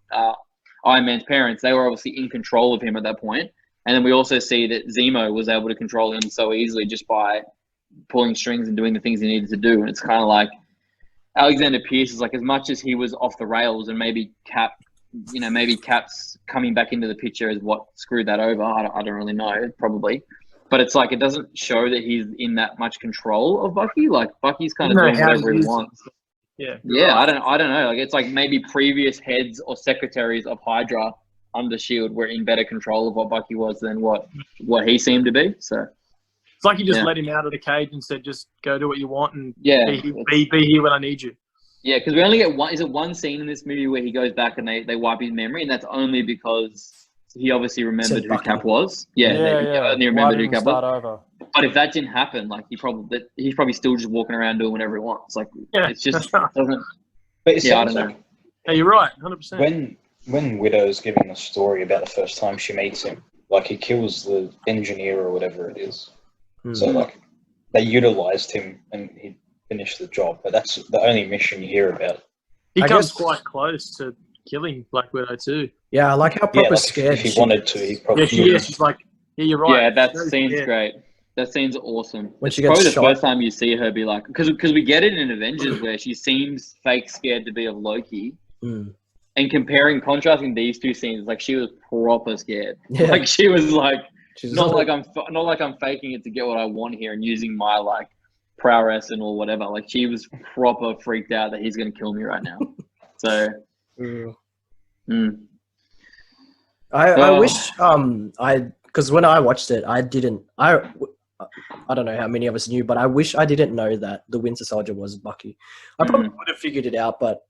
Iron Man's parents, they were obviously in control of him at that point. And then we also see that Zemo was able to control him so easily just by pulling strings and doing the things he needed to do. And it's kind of like Alexander Pierce is like, as much as he was off the rails and maybe Cap's coming back into the picture is what screwed that over. I don't really know, probably. But it's like, it doesn't show that he's in that much control of Bucky. Like Bucky's kind of doing whatever he wants. Yeah. I don't know. Like it's like maybe previous heads or secretaries of Hydra under Shield were in better control of what Bucky was than what he seemed to be. So it's like you just let him out of the cage and said, just go do what you want and be here when I need you. Yeah, because we only get one scene in this movie where he goes back and they wipe his memory, and that's only because he obviously remembered who Cap was. He only remembered who Cap was. But if that didn't happen, like he's probably still just walking around doing whatever he wants. Like it's just doesn't. But it I don't know. Yeah, you're right, 100%. When Widow's giving the story about the first time she meets him, like he kills the engineer or whatever it is. So like they utilized him and he finished the job, but that's the only mission you hear about. He comes quite close to killing Black Widow too. Yeah, I like how proper scared. If he wanted to, he probably. Yeah, she's like, yeah, you're right. Yeah, that scene's great. That scene's awson. When it's she gets probably shot. the first time you see her be like, because we get it in Avengers where she seems fake scared to be of Loki. And contrasting these two scenes, like she was proper scared. Yeah. Like she was like, not like I'm faking it to get what I want here and using my like prowess and or whatever. Like she was proper freaked out that he's gonna kill me right now. So, I wish because when I watched it, I don't know how many of us knew, but I wish I didn't know that the Winter Soldier was Bucky. I probably would have figured it out, but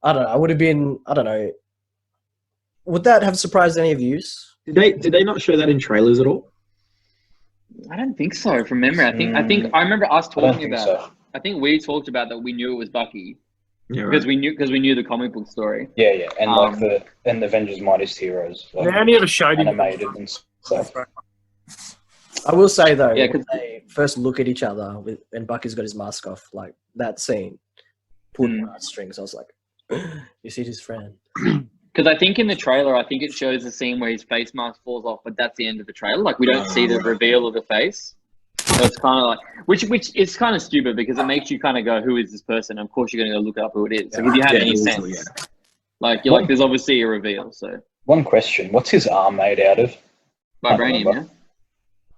I don't know. I would have been, I don't know. Would that have surprised any of you? Did they not show that in trailers at all? I don't think so. From memory, I think I remember us talking about. So. I think we talked about that. We knew it was Bucky. Yeah, right. Because we knew the comic book story. Yeah, and like the Avengers Mightiest Heroes. Like, they only ever showed him animated and stuff. I will say though, when they first look at each other and Bucky's got his mask off, like that scene pulled my strings. I was like, you see his friend. Because I think in the trailer, I think it shows the scene where his face mask falls off, but that's the end of the trailer. Like we don't see the reveal of the face. So it's kind of like, which is kind of stupid because it makes you kind of go, who is this person? And of course, you're going to go look up who it is. So if you have any sense, like you're like, there's obviously a reveal. So one question: what's his arm made out of? Vibranium. Yeah.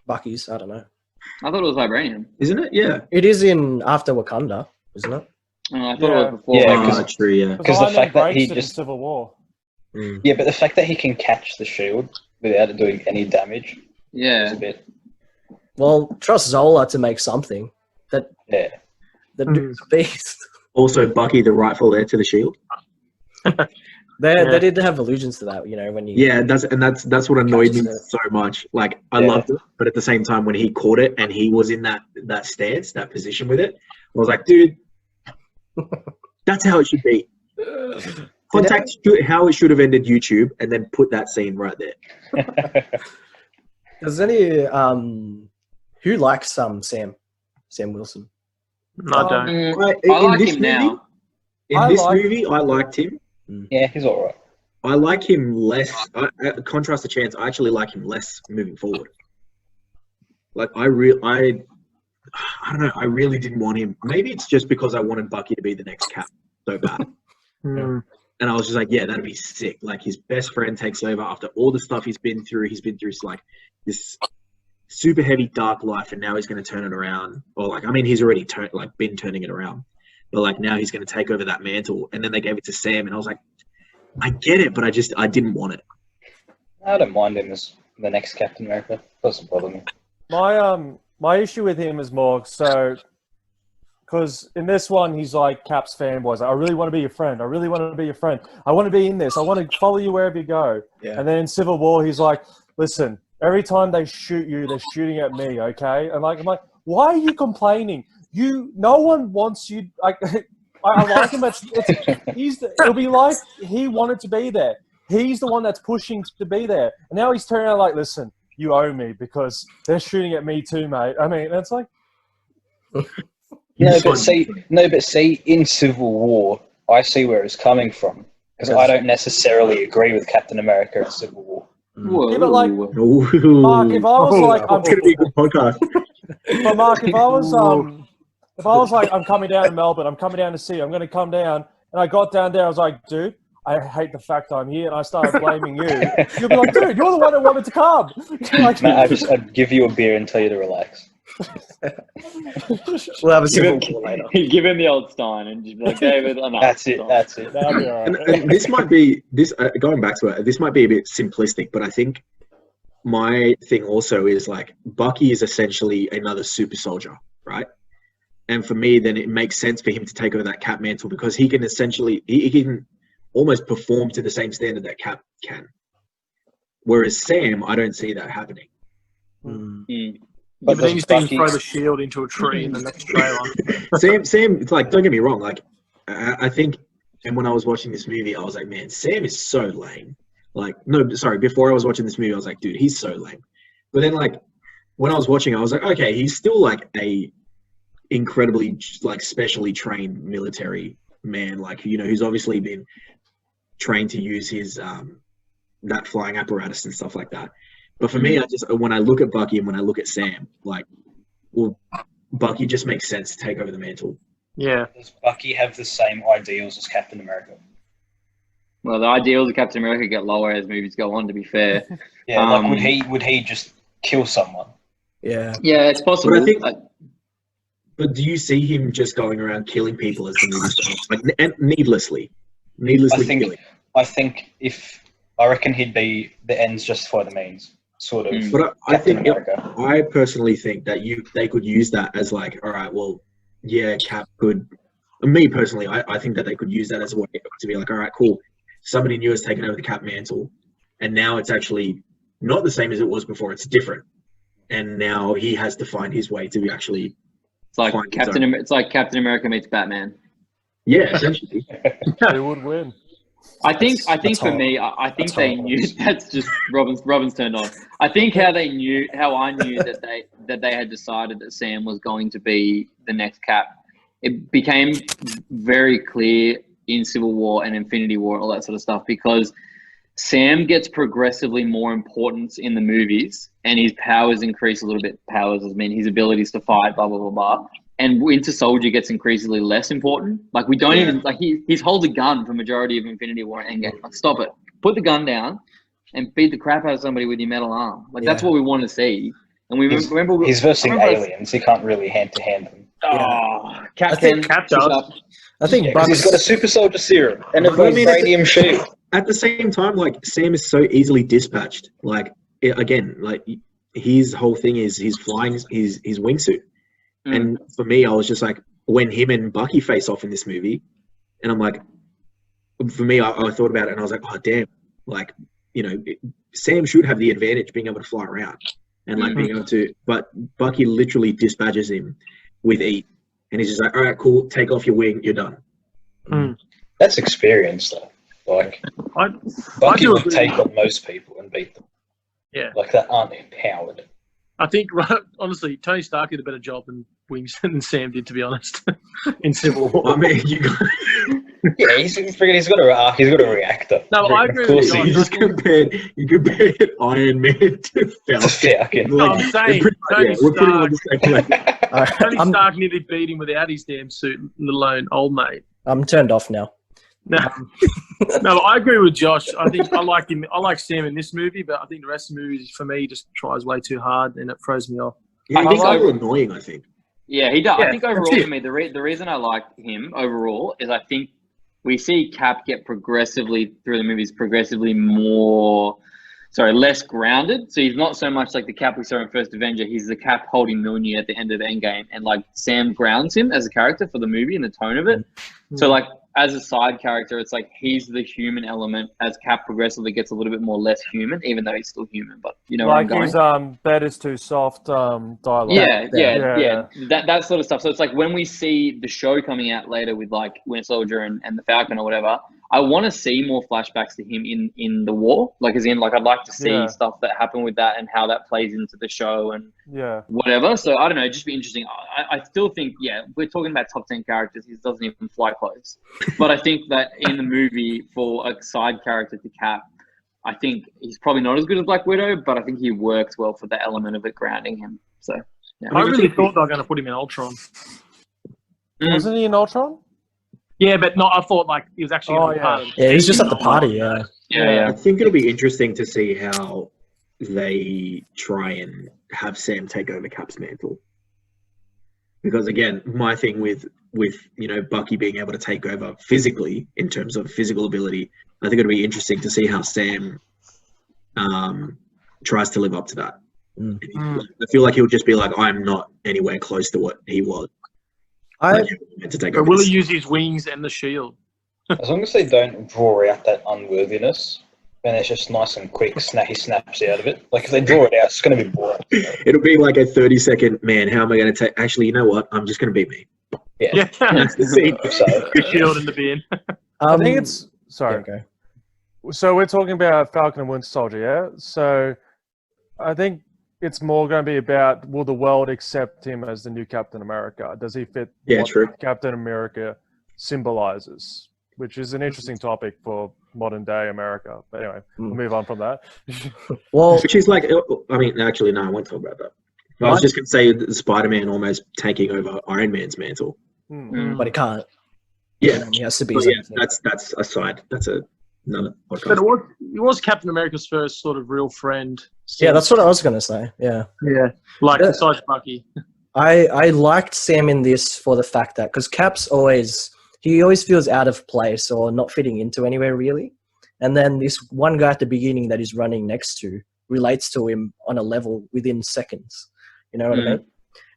Bucky's. I don't know. I thought it was vibranium. Isn't it? Yeah. It is in After Wakanda, isn't it? Oh, I thought it was before. Yeah, true. Yeah. Because the fact that he just Civil War. Yeah, but the fact that he can catch the shield without it doing any damage. Yeah. Is a bit. Well, trust Zola to make something that dude's a beast. Also, Bucky, the rightful heir to the shield. They did have allusions to that, when you... that's what annoyed me so much. Like, I loved it, but at the same time, when he caught it and he was in that stance, that position with it, I was like, dude, that's how it should be. Contact how it should have ended YouTube and then put that scene right there. Does any... Who likes Sam Wilson? I don't. I like him now. In this movie, I liked him. Yeah, he's all right. I like him less. Contrast to Chance, I actually like him less moving forward. Like I don't know. I really didn't want him. Maybe it's just because I wanted Bucky to be the next Cap so bad. And I was just like, yeah, that'd be sick. Like his best friend takes over after all the stuff he's been through. He's been through like this super heavy dark life, and now he's going to turn it around. Or like, I mean, he's already been turning it around, but like now he's going to take over that mantle. And then they gave it to Sam, and I was like, I get it, but I didn't want it. I don't mind him as the next Captain America. Doesn't bother me. My issue with him is more so because in this one he's like Cap's fanboy. He's like, I really want to be your friend. I really want to be your friend. I want to be in this. I want to follow you wherever you go. Yeah. And then in Civil War he's like, listen, every time they shoot you, they're shooting at me. Okay, and like I'm like, why are you complaining? No one wants you. Like, I like him. It'll be like he wanted to be there. He's the one that's pushing to be there, and now he's turning out like, listen. You owe me because they're shooting at me too, mate. I mean, it's like... No, but see, in Civil War, I see where it's coming from. Because I don't necessarily agree with Captain America in Civil War. Whoa. Yeah, but like, Mark, if I was like... It's going to be a good podcast. But Mark, if I was like, I'm coming down to Melbourne, I'm coming down to see you, I'm going to come down, and I got down there, I was like, dude, I hate the fact I'm here, and I started blaming you. You'll be like, dude, you're the one that wanted to come. Like, no, I'd give you a beer and tell you to relax. We'll have a Civil War later. Give him the old Stein and just be like, David, enough. That's it. That'll be all right. And this might be, going back to it, this might be a bit simplistic, but I think my thing also is like, Bucky is essentially another super soldier, right? And for me, then it makes sense for him to take over that Cap mantle because he can essentially, he can almost perform to the same standard that Cap can. Whereas Sam, I don't see that happening. But then you see him throw the shield into a tree in the next trailer. Sam, it's like, don't get me wrong, like, I think, and when I was watching this movie, I was like, man, Sam is so lame. Like, no, sorry, before I was watching this movie, I was like, dude, he's so lame. But then, like, when I was watching, I was like, okay, he's still, like, a incredibly, like, specially trained military man, like, you know, who's obviously been trained to use his that flying apparatus and stuff like that. But for me, when I look at Bucky and when I look at Sam, like, well, Bucky just makes sense to take over the mantle. Yeah. Does Bucky have the same ideals as Captain America? Well, the ideals of Captain America get lower as movies go on, to be fair. Yeah, like would he just kill someone? Yeah. Yeah, it's possible. But I think, but do you see him just going around killing people as the movie starts, like, and needlessly killing? I reckon he'd be the ends justify the means sort of. But America. I personally think that they could use that as like, all right, well, yeah, Cap could. Me personally, I think that they could use that as a way to be like, all right, cool. Somebody new has taken over the Cap mantle, and now it's actually not the same as it was before. It's different, and now he has to find his way to actually. It's like Captain America meets Batman. Yeah, essentially. Who would win? I think for me, I think they knew. That's just Robin's turned on. I think how I knew that they had decided that Sam was going to be the next Cap. It became very clear in Civil War and Infinity War and all that sort of stuff because Sam gets progressively more importance in the movies and his powers increase a little bit. Powers, I mean, his abilities to fight, blah, blah, blah, blah. And Winter Soldier gets increasingly less important. Like, we don't even, like, he holds a gun for majority of Infinity War and Endgame. Like, stop it. Put the gun down and beat the crap out of somebody with your metal arm. Like, that's what we want to see. And he's versing aliens. He can't really hand-to-hand them. Oh, I think Cap does. I think he's got a super soldier serum and a vibranium shield. At the same time, like, Sam is so easily dispatched. Like, again, like, his whole thing is he's flying his wingsuit. And for me, I was just like, when him and Bucky face off in this movie, and I'm like, for me, I thought about it and I was like, oh, damn. Like, you know, Sam should have the advantage being able to fly around and like being able to, but Bucky literally dispatches him with ease. And he's just like, all right, cool, take off your wing, you're done. That's experience, though. Like, Bucky would take on most people and beat them. Yeah. Like, that aren't empowered. I think, honestly, Tony Stark did a better job than Sam did, to be honest, in Civil War. I mean, you got, Yeah, he's got a arc. He's got a reactor. No, I agree Of course with you Josh. just compared Iron Man to Falcon. Falcon. No, I'm saying Tony we're putting on Stark. the same level. Tony Stark nearly beat him without his damn suit, let alone old mate. I'm turned off now. No, I agree with Josh. I think I like him. I like Sam in this movie, but I think the rest of the movies, for me, just tries way too hard and it throws me off. Yeah, I he's think a little annoying, I think. Yeah, he does. Yeah, I think overall, that's it. for me, the reason I like him overall is I think we see Cap get progressively through the movies, less grounded. So he's not so much like the Cap we saw in First Avenger. He's the Cap holding Mjolnir at the end of Endgame, and like Sam grounds him as a character for the movie and the tone of it. So like as a side character, it's like he's the human element. As Cap progressively gets a little bit more less human, even though he's still human. But you know Like where I'm going. his bed is too soft dialogue. Yeah. That sort of stuff. So it's like when we see the show coming out later with like Winter Soldier and the Falcon or whatever, I want to see more flashbacks to him in the war. Like as in, like I'd like to see stuff that happened with that and how that plays into the show and whatever. So I don't know, it'd just be interesting. I still think, we're talking about top 10 characters. He doesn't even fly close. But I think that in the movie for a side character to Cap, I think he's probably not as good as Black Widow, but I think he works well for the element of it grounding him. So yeah. I really thought they were going to put him in Ultron. Wasn't he in Ultron? Yeah, but not. I thought like he was actually part of Yeah, he's just at the party. Yeah. I think it'll be interesting to see how they try and have Sam take over Cap's mantle. Because again, my thing with Bucky being able to take over physically in terms of physical ability, I think it'll be interesting to see how Sam tries to live up to that. I feel like he'll just be like, I'm not anywhere close to what he was. But will he use his wings and the shield? As long as they don't draw out that unworthiness, then it's just nice and quick. He snaps out of it. Like if they draw it out, it's going to be boring. It'll be like a 30-second, man, how am I going to take... Actually, you know what? I'm just going to be me. Yeah. That's the scene. The shield in the bin. I think it's... Sorry. Okay. So we're talking about Falcon and Winter Soldier, yeah? So I think it's more going to be about, will the world accept him as the new Captain America? Does he fit what Captain America symbolizes? Which is an interesting topic for modern day America. But anyway, we'll move on from that. Which is like, I mean, actually, no, I won't talk about that. I was just going to say Spider-Man almost taking over Iron Man's mantle. But he can't. Yeah. He has to be. That's aside. That's another podcast. But it was Captain America's first sort of real friend. Yeah, that's what I was going to say. Yeah. Like besides Bucky. I liked Sam in this for the fact that, because Cap's always feels out of place or not fitting into anywhere really. And then this one guy at the beginning that he's running next to relates to him on a level within seconds. You know what I mean?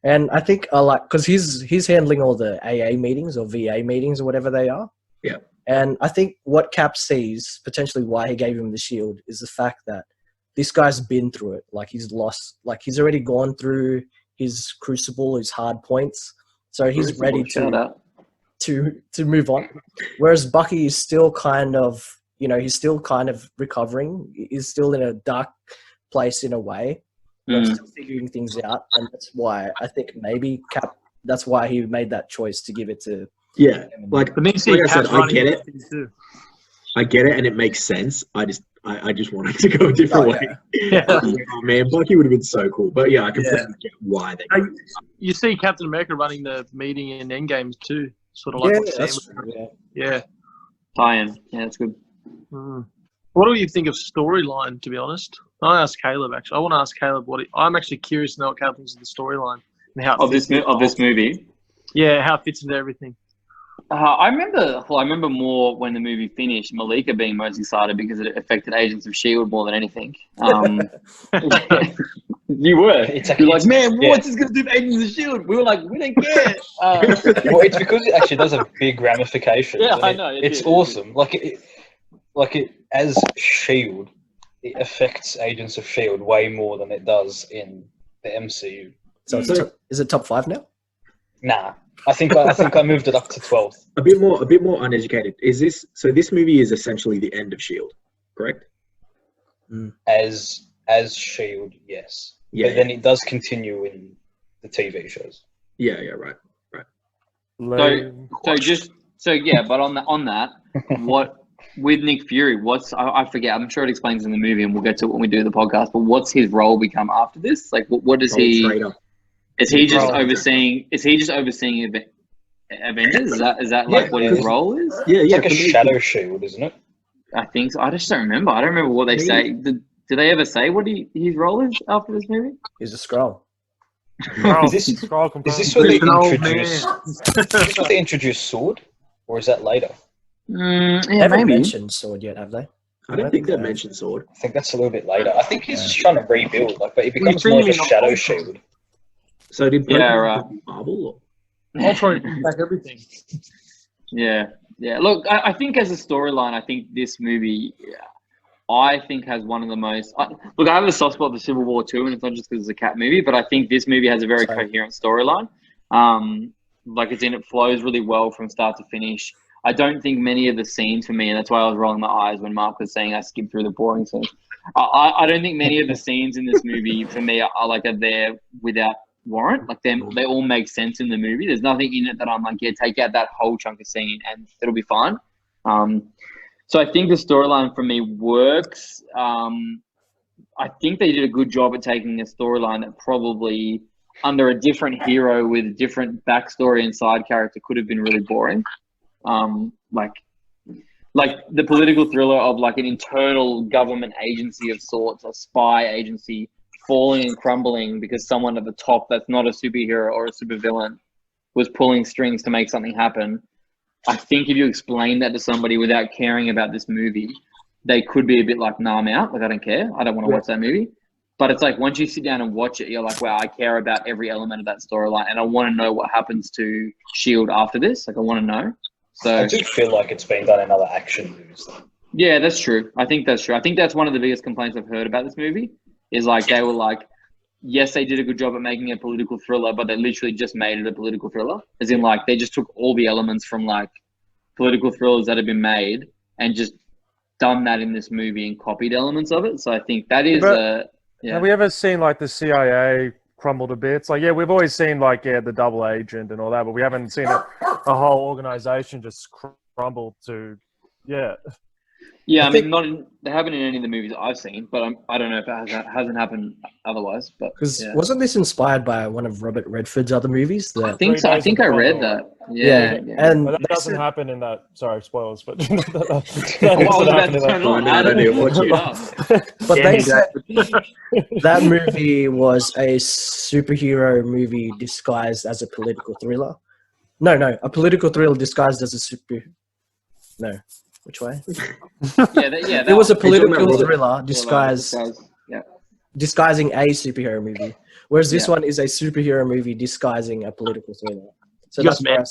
And I think I like, because he's handling all the AA meetings or VA meetings or whatever they are. Yeah. And I think what Cap sees, potentially why he gave him the shield, is the fact that this guy's been through it. Like he's he's already gone through his crucible, his hard points. So he's ready to move on. Whereas Bucky is still kind of, he's still kind of recovering. He's still in a dark place in a way. Still figuring things out. And that's why I think maybe Cap, that's why he made that choice to give it to like I said, I get it. I get it, and it makes sense. I just want it to go a different way. Yeah. Oh man, Bucky would have been so cool. But yeah, I completely get why they. You see Captain America running the meeting in Endgame too, sort of like what Sam was doing. Yeah. Tie-in. Yeah, that's good. What do you think of storyline? To be honest, I asked Caleb. Actually, I want to ask Caleb I'm actually curious to know what Caleb thinks of the storyline and how of this movie. Yeah, how it fits into everything. I remember more when the movie finished, Malika being most excited because it affected Agents of S.H.I.E.L.D. more than anything. You were. You're like, man, what's this going to do for Agents of S.H.I.E.L.D.? We were like, we don't care. Well, it's because it actually does have big ramifications. Yeah, I know. It's awesome. As S.H.I.E.L.D., it affects Agents of S.H.I.E.L.D. way more than it does in the MCU. So is it top 5 now? Nah. I think I moved it up to 12th. A bit more uneducated. This movie is essentially the end of S.H.I.E.L.D., correct? As S.H.I.E.L.D., yes. Yeah, but then it does continue in the TV shows. yeah, right. But on that, what with Nick Fury? I forget? I'm sure it explains in the movie, and we'll get to it when we do the podcast. But what's his role become after this? Like, what does he? Traitor. Is he just overseeing? Is he just overseeing Avengers? Is that like what his role is? Yeah, It's like a shadow shield, isn't it? I think so. I just don't remember. I don't remember what they say. Do they ever say what his role is after this movie? He's a Skrull. Is this where they introduce? Is this where they introduce Sword, or is that later? They haven't mentioned Sword yet, have they? I don't think they mentioned Sword. I think that's a little bit later. I think he's just trying to rebuild, but it becomes more of a shadow shield. So did Marvel? Or? Ultron back everything. Yeah. Look, I think as a storyline, I think this movie, I think has one of the most. Look, I have a soft spot for Civil War 2, and it's not just because it's a cat movie, but I think this movie has a very coherent storyline. Like it flows really well from start to finish. I don't think many of the scenes for me, and that's why I was rolling my eyes when Mark was saying I skipped through the boring scenes. I don't think many of the scenes in this movie for me are there without warrant. Like they all make sense in the movie. There's nothing in it that I'm like, yeah, take out that whole chunk of scene and it'll be fine. So I think the storyline for me works. I think they did a good job at taking a storyline that probably under a different hero with a different backstory and side character could have been really boring. Like the political thriller of like an internal government agency of sorts, a spy agency falling and crumbling because someone at the top that's not a superhero or a supervillain was pulling strings to make something happen. I think if you explain that to somebody without caring about this movie, they could be a bit like, nah, I'm out. Like, I don't care. I don't want to watch that movie. But it's like, once you sit down and watch it, you're like, wow, I care about every element of that storyline. And I want to know what happens to S.H.I.E.L.D. after this. Like, I want to know. So I do feel like it's been done in other action movies, though. Yeah, that's true. I think that's true. I think that's one of the biggest complaints I've heard about this movie is like, they were like, yes, they did a good job at making a political thriller, but they literally just made it a political thriller. As in, like, they just took all the elements from, like, political thrillers that have been made and just done that in this movie and copied elements of it. So I think that is Have we ever seen, like, the CIA crumble to bits? Like, yeah, we've always seen, like, the double agent and all that, but we haven't seen a whole organization just crumble to, Yeah, I mean, they haven't in any of the movies I've seen, but I don't know if it hasn't happened otherwise. But because wasn't this inspired by one of Robert Redford's other movies? I think so. I think I read that. Yeah. And but that doesn't happen in that. Sorry, spoilers, but I was about to turn on. I don't need to watch it. But they said that movie was a superhero movie disguised as a political thriller. No, a political thriller disguised as a super. No. Which way? It was a political thriller disguising a superhero movie, whereas this one is a superhero movie disguising a political thriller. So that's where I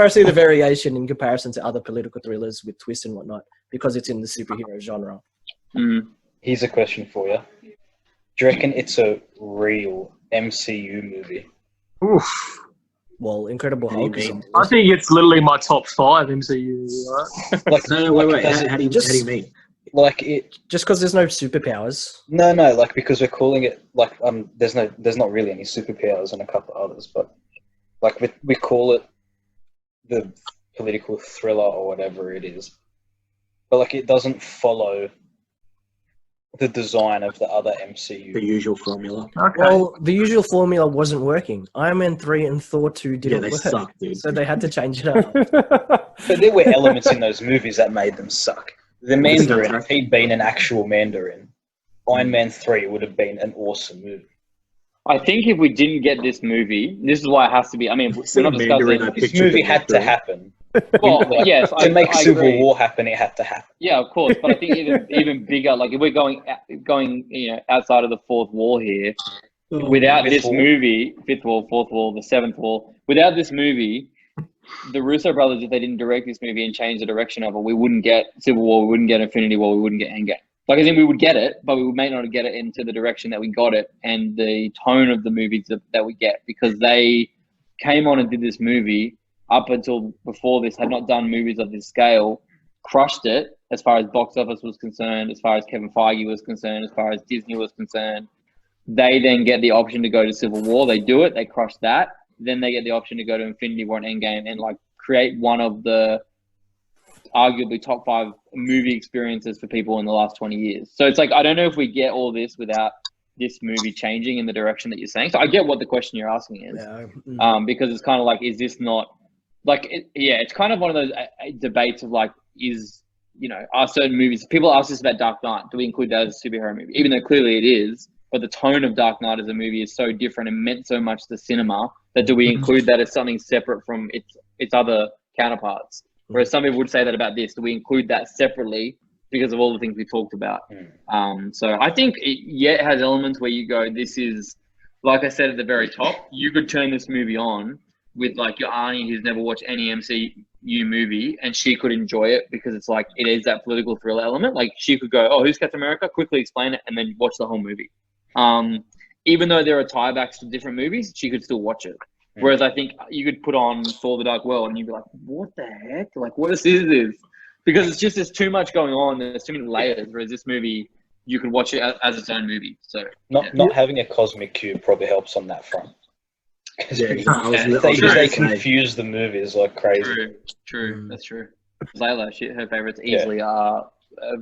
see the variation in comparison to other political thrillers with twists and whatnot, because it's in the superhero genre. Here's a question for you. Do you reckon it's a real MCU movie? Oof. Well, Incredible Hulk is on. I think it's literally my top 5 MCU. Right? Like, no, wait. How do you mean? Like it? Just because there's no superpowers. No. Like because we're calling it like there's not really any superpowers and a couple of others, but like we call it the political thriller or whatever it is, but like it doesn't follow the design of the other MCU. The usual formula. Okay. Well, the usual formula wasn't working. Iron Man 3 and Thor 2 didn't work. Suck, dude. So they had to change it up. But there were elements in those movies that made them suck. The Mandarin, if he'd been an actual Mandarin, Iron Man 3 would have been an awesome movie. I think if we didn't get this movie, this is why it has to be. I mean, we're not discussing. This movie had to happen. Well, yes, to make Civil agree. War happen, it had to happen. Yeah, of course. But I think even bigger. Like if we're going outside of the fourth wall here, without this movie, fifth wall, fourth wall, the seventh wall, without this movie, the Russo brothers, if they didn't direct this movie and change the direction of it, we wouldn't get Civil War, we wouldn't get Infinity War, we wouldn't get Endgame. Like I think we would get it, but we may not get it into the direction that we got it and the tone of the movies that we get, because they came on and did this movie up until before this, had not done movies of this scale, crushed it, as far as box office was concerned, as far as Kevin Feige was concerned, as far as Disney was concerned. They then get the option to go to Civil War. They do it. They crush that. Then they get the option to go to Infinity War and Endgame and like create one of the arguably top 5 movie experiences for people in the last 20 years. So it's like, I don't know if we get all this without this movie changing in the direction that you're saying. So I get what the question you're asking is, because it's kind of like, is this not like, it's kind of one of those debates of like, are certain movies, people ask us about Dark Knight, do we include that as a superhero movie? Even though clearly it is, but the tone of Dark Knight as a movie is so different and meant so much to the cinema that do we include that as something separate from its other counterparts? Whereas some people would say that about this, do we include that separately because of all the things we talked about? So I think it has elements where you go, this is, like I said at the very top, you could turn this movie on with like your auntie who's never watched any MCU movie and she could enjoy it because it's like, it is that political thriller element. Like she could go, oh, who's Captain America? Quickly explain it and then watch the whole movie. Even though there are tiebacks to different movies, she could still watch it. Whereas I think you could put on Thor: The Dark World and you'd be like, what the heck? Like, what is this? Because it's just, there's too much going on. There's too many layers. Whereas this movie, you can watch it as its own movie. So not having a cosmic cube probably helps on that front. They confuse the movies like crazy. True. That's true. Layla, her favorites easily are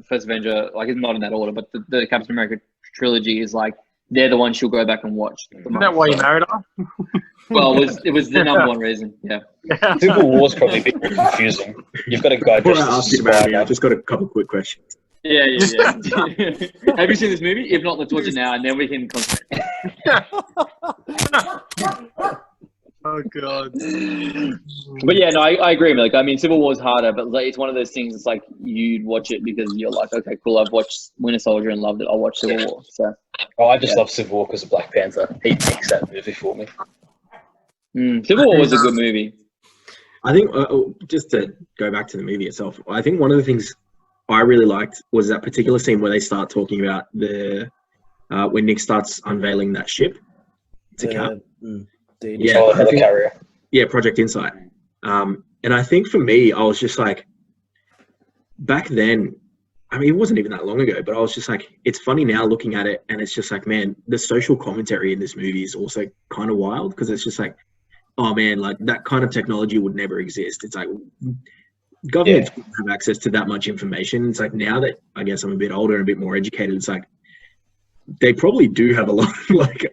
First Avenger. Like, it's not in that order, but the Captain America trilogy is like, they're the ones she'll go back and watch. Isn't that why you married her? Well, it was the number one reason. Yeah. Civil War's probably a bit confusing. You've got to go I've just got a couple quick questions. Yeah. Have you seen this movie? If not, let's watch it now, and then we can concentrate. Oh god. But yeah, no, I agree. Like, I mean, Civil War is harder, but like, it's one of those things. It's like you'd watch it because you're like, okay, cool. I've watched Winter Soldier and loved it. I'll watch Civil War. So. I just love Civil War because of Black Panther. He makes that movie for me. Civil War was a good movie. I think just to go back to the movie itself, I think one of the things I really liked was that particular scene where they start talking about when Nick starts unveiling that ship to Cap. Helicarrier. Yeah, Project Insight. And I think for me, I was just like, back then, I mean, it wasn't even that long ago, but I was just like, it's funny now looking at it, and it's just like, man, the social commentary in this movie is also kind of wild because it's just like, oh man, like that kind of technology would never exist. It's like governments wouldn't have access to that much information. It's like now that I guess I'm a bit older and a bit more educated, it's like they probably do have a lot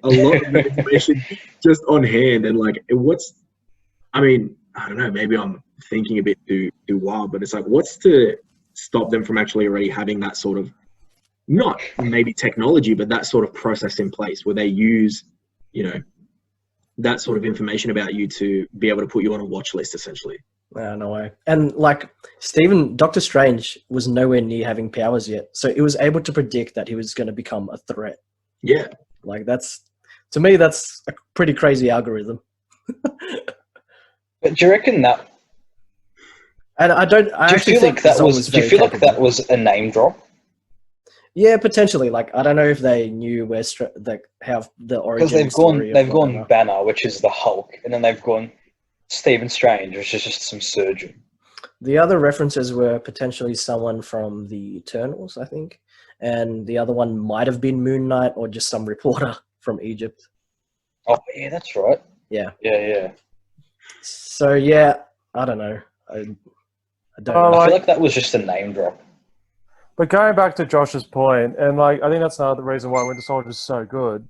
of information just on hand. And like, I don't know, maybe I'm thinking a bit too wild, but it's like, what's to stop them from actually already having that sort of, not maybe technology, but that sort of process in place where they use, that sort of information about you to be able to put you on a watch list, essentially. No way. And like Doctor Strange was nowhere near having powers yet, so it was able to predict that he was going to become a threat. Yeah, like to me that's a pretty crazy algorithm. But do you reckon that? And I actually think that was. Do you feel like that was a name drop? Yeah, potentially. Like, I don't know if they knew how the origin. Because they've gone Banner, which is the Hulk, and then they've gone Stephen Strange, which is just some surgeon. The other references were potentially someone from the Eternals, I think, and the other one might have been Moon Knight or just some reporter from Egypt. Oh yeah, that's right. Yeah. So yeah, I don't know. I don't know. I feel like that was just a name drop. But going back to Josh's point, and like I think that's another reason why Winter Soldier is so good.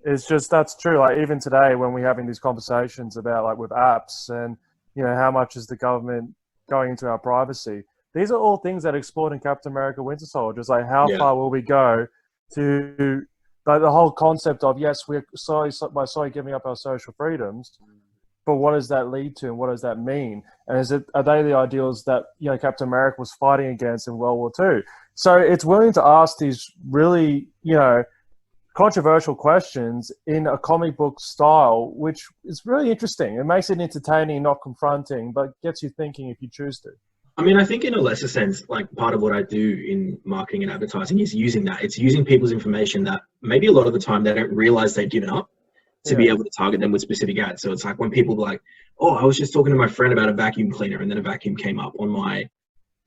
It's just that's true. Like even today, when we're having these conversations about like with apps and how much is the government going into our privacy, these are all things that are explored in Captain America: Winter Soldier. It's like how far will we go to like the whole concept of yes, we're sorry giving up our social freedoms. But what does that lead to, and what does that mean? And are they the ideals that Captain America was fighting against in World War II? So it's willing to ask these really controversial questions in a comic book style, which is really interesting. It makes it entertaining, not confronting, but gets you thinking if you choose to. I mean, I think in a lesser sense, like part of what I do in marketing and advertising is using that. It's using people's information that maybe a lot of the time they don't realize they've given up, to be able to target them with specific ads. So it's like when people are like, oh, I was just talking to my friend about a vacuum cleaner, and then a vacuum came up on my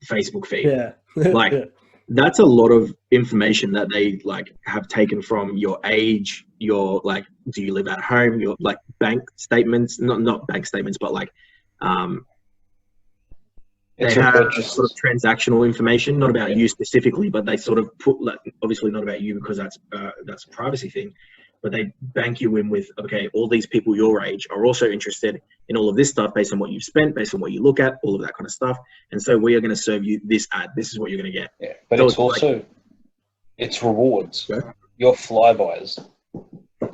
Facebook feed. Yeah. Like, Yeah. that's a lot of information that they like have taken from your age, your like, do you live at home, your like bank statements, not bank statements, but like, they have sort of transactional information, not about you specifically, but they sort of put, like, obviously not about you because that's a privacy thing, but they bank you in with, okay, all these people your age are also interested in all of this stuff based on what you've spent, based on what you look at, all of that kind of stuff. And so we are going to serve you this ad. This is what you're going to get. Yeah, but so it's also, like, it's rewards. Yeah. Your flybys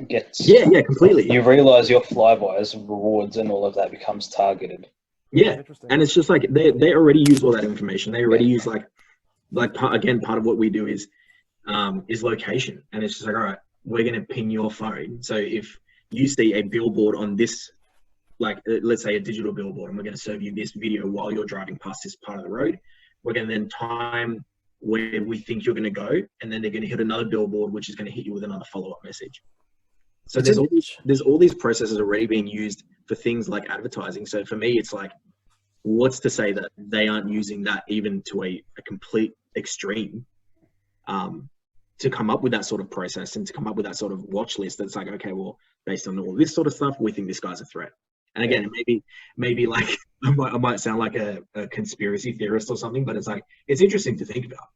gets... Yeah, completely. You realise your flybys, rewards and all of that becomes targeted. Yeah, and it's just like they already use all that information. They already use like part of what we do is location, and it's just like, all right, we're gonna ping your phone. So if you see a billboard on this, like let's say a digital billboard, and we're gonna serve you this video while you're driving past this part of the road, we're gonna then time where we think you're gonna go, and then they're gonna hit another billboard, which is gonna hit you with another follow-up message. So there's all these processes already being used for things like advertising. So for me, it's like, what's to say that they aren't using that even to a complete extreme to come up with that sort of process and to come up with that sort of watch list that's like, okay, well, based on all this sort of stuff, we think this guy's a threat. And again, maybe like I might sound like a conspiracy theorist or something, but it's like, it's interesting to think about.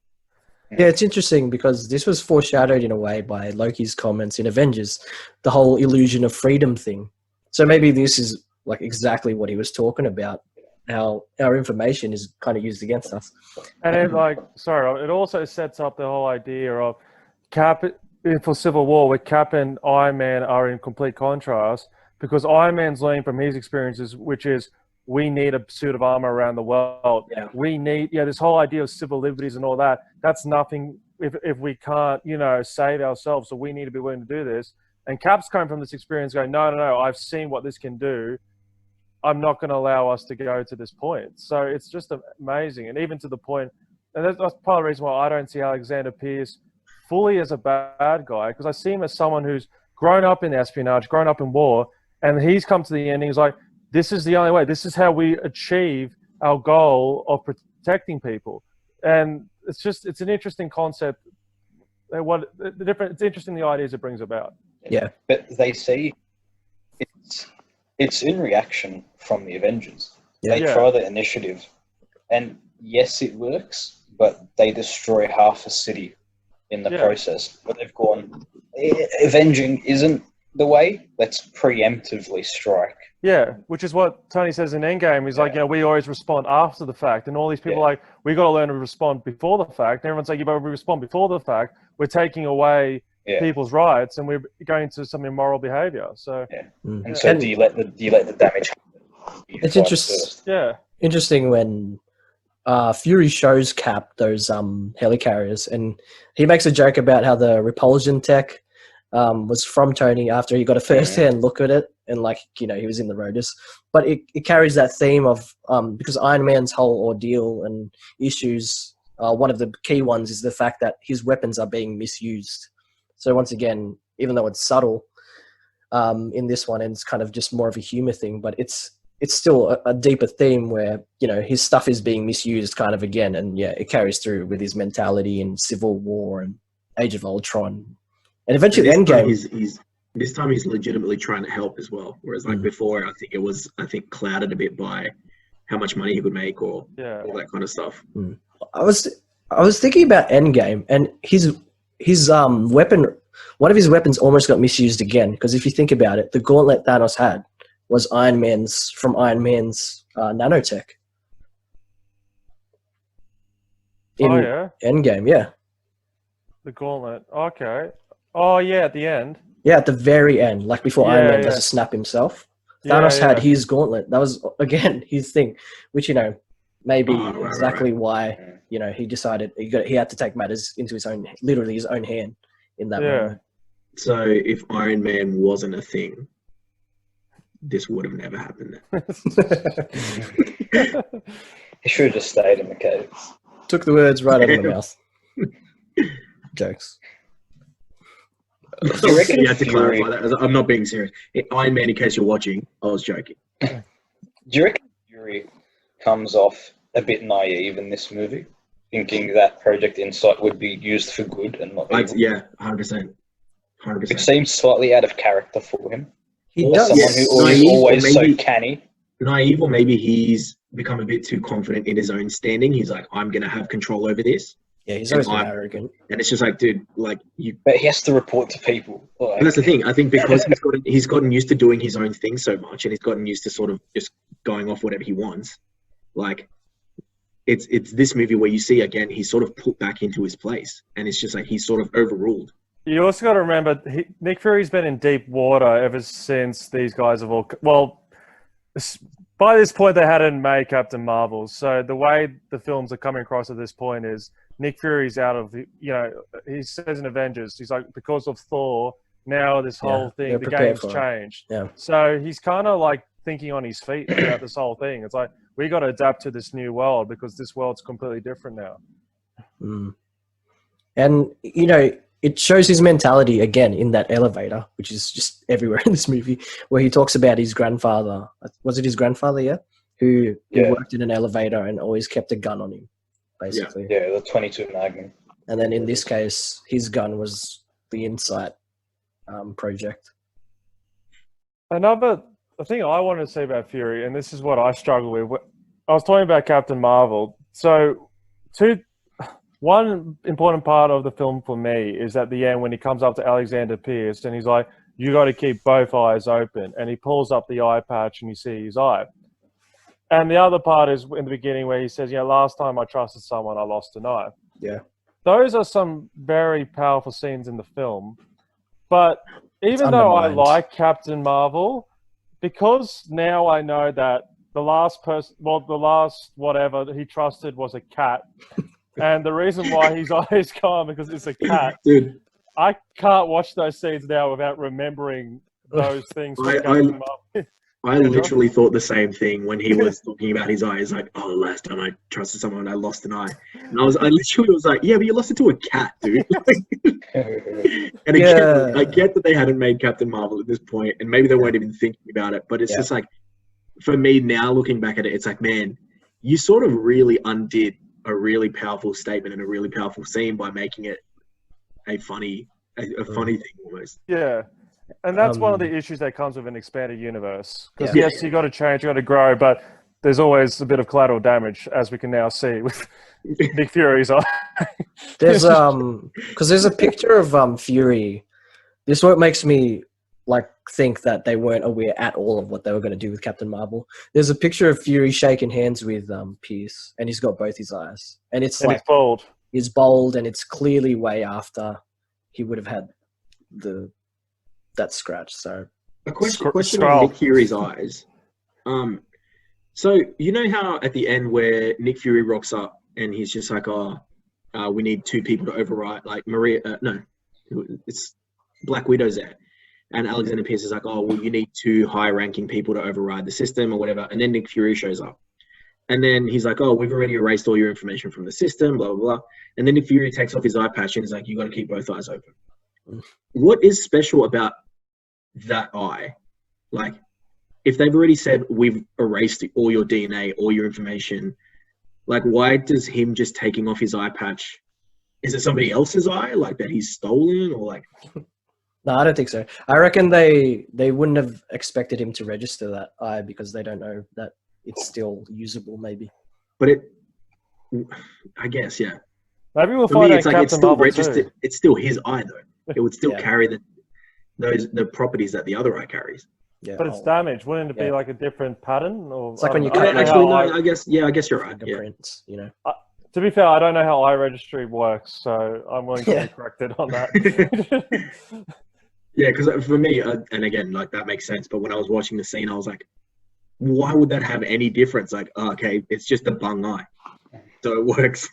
Yeah, it's interesting because this was foreshadowed in a way by Loki's comments in Avengers, the whole illusion of freedom thing. So maybe this is like exactly what he was talking about, how our information is kind of used against us. And it it also sets up the whole idea of Cap for Civil War, where Cap and Iron Man are in complete contrast, because Iron Man's learning from his experiences, which is, we need a suit of armor around the world. Yeah. We need, this whole idea of civil liberties and all that. That's nothing if we can't, save ourselves. So we need to be willing to do this. And Cap's coming from this experience going, no, I've seen what this can do. I'm not going to allow us to go to this point. So it's just amazing. And even to the point, and that's part of the reason why I don't see Alexander Pierce fully as a bad guy, because I see him as someone who's grown up in espionage, grown up in war, and he's come to the end and he's like, this is the only way. This is how we achieve our goal of protecting people. And it's an interesting concept. It's interesting the ideas it brings about. Yeah. But they see it's in reaction from the Avengers. Yeah. They try the initiative. And yes, it works, but they destroy half a city in the process. But they've gone, avenging isn't the way. Let's preemptively strike. Yeah, which is what Tony says in Endgame. He's like, we always respond after the fact. And all these people are like, we got to learn to respond before the fact. And everyone's like, but we respond before the fact. We're taking away people's rights and we're going to some immoral behavior. So, And so do you let the damage happen? It's interesting. Yeah. Interesting when Fury shows Cap those helicarriers, and he makes a joke about how the repulsion tech was from Tony after he got a first-hand look at it, and he was in the Rhodus. But it carries that theme of because Iron Man's whole ordeal and issues, one of the key ones is the fact that his weapons are being misused. So once again, even though it's subtle in this one, and it's kind of just more of a humor thing, but it's still a deeper theme where his stuff is being misused kind of again, and it carries through with his mentality in Civil War and Age of Ultron. And eventually, Endgame. This time he's legitimately trying to help as well. Whereas before, I think it was clouded a bit by how much money he would make or all that kind of stuff. I was thinking about Endgame, and his weapon, one of his weapons almost got misused again. Because if you think about it, the gauntlet Thanos had was Iron Man's nanotech. Endgame, yeah. The gauntlet. Okay. Oh yeah, at the end. Yeah, at the very end, like before Iron Man does a snap himself. Thanos had his gauntlet. That was, again, his thing, which, maybe exactly why, he decided he had to take matters into his own hand in that moment. So if Iron Man wasn't a thing, this would have never happened. He should have just stayed in the cave. Took the words right out of my mouth. Jokes. Do you reckon you have to clarify that? I'm not being serious. Iron Man, in case you're watching, I was joking. Do you reckon Fury comes off a bit naive in this movie, thinking that Project Insight would be used for good and not evil. Yeah, 100%. 100%. It seems slightly out of character for him. He Or does. someone who is always so canny. Naive, or maybe he's become a bit too confident in his own standing. He's like, I'm going to have control over this. Yeah, he's always been arrogant. And it's just like, dude, like you. But he has to report to people. Like, and that's the thing. I think because he's gotten used to doing his own thing so much, and he's gotten used to sort of just going off whatever he wants. Like, it's this movie where you see again he's sort of put back into his place, and it's just like he's sort of overruled. You also got to remember, Nick Fury's been in deep water ever since these guys have all. Well, by this point, they hadn't made Captain Marvel. So the way the films are coming across at this point is Nick Fury's out of the. He says in Avengers, he's like, because of Thor, now this whole thing, the game's changed. Yeah. So he's kind of like thinking on his feet throughout this whole thing. It's like, we got to adapt to this new world because this world's completely different now. Mm. And, it shows his mentality again in that elevator, which is just everywhere in this movie, where he talks about his grandfather. Was it his grandfather, who worked in an elevator and always kept a gun on him, basically. Yeah, the 22 Magnum. And then in this case, his gun was the Insight project. Another thing I wanted to say about Fury, and this is what I struggle with. I was talking about Captain Marvel. So, one important part of the film for me is at the end when he comes up to Alexander Pierce and he's like, you got to keep both eyes open. And he pulls up the eye patch and you see his eye. And the other part is in the beginning where he says, last time I trusted someone, I lost an eye. Yeah. Those are some very powerful scenes in the film. But even though I like Captain Marvel, because now I know that the last whatever he trusted was a cat. And the reason why his eyes gone because it's a cat. Dude, I can't watch those scenes now without remembering those things. I literally thought the same thing when he was talking about his eye. He's like, oh, the last time I trusted someone, I lost an eye. And I literally was like, yeah, but you lost it to a cat, dude. And again, I get that they hadn't made Captain Marvel at this point, and maybe they weren't even thinking about it. But it's just like, for me now, looking back at it, it's like, man, you sort of really undid a really powerful statement and a really powerful scene by making it a funny thing almost. Yeah. And that's one of the issues that comes with an expanded universe. Because yes, you got to change, you got to grow, but there's always a bit of collateral damage, as we can now see with Nick Fury's eye. There's because there's a picture of Fury. This is what makes me think that they weren't aware at all of what they were going to do with Captain Marvel. There's a picture of Fury shaking hands with Pierce, and he's got both his eyes, and it's he's bald. He's bald, and it's clearly way after he would have had that scratch. So a question on Nick Fury's eyes. So you know how at the end where Nick Fury rocks up and he's just like, we need two people to override, like it's Black Widow's there. And Alexander Pierce is like, oh, well, you need two high-ranking people to override the system or whatever. And then Nick Fury shows up. And then he's like, oh, we've already erased all your information from the system, blah, blah, blah. And then Nick Fury takes off his eye patch and is like, you got to keep both eyes open. What is special about that eye? Like, if they've already said we've erased all your DNA, all your information, like, why does him just taking off his eye patch? Is it somebody else's eye, like, that he's stolen or like... No, I don't think so. I reckon they wouldn't have expected him to register that eye because they don't know that it's still usable, maybe. But I guess, yeah. Maybe we'll find out Captain Marvel too. It's still his eye, though. It would still carry the properties that the other eye carries. Yeah, but it's damaged. Wouldn't it be like a different pattern? Or it's like when you I guess you're right. Fingerprints, to be fair, I don't know how eye registry works, so I'm willing to be corrected on that. Yeah, because for me, and again, like that makes sense. But when I was watching the scene, I was like, why would that have any difference? Like, okay, it's just a bung eye, so it works.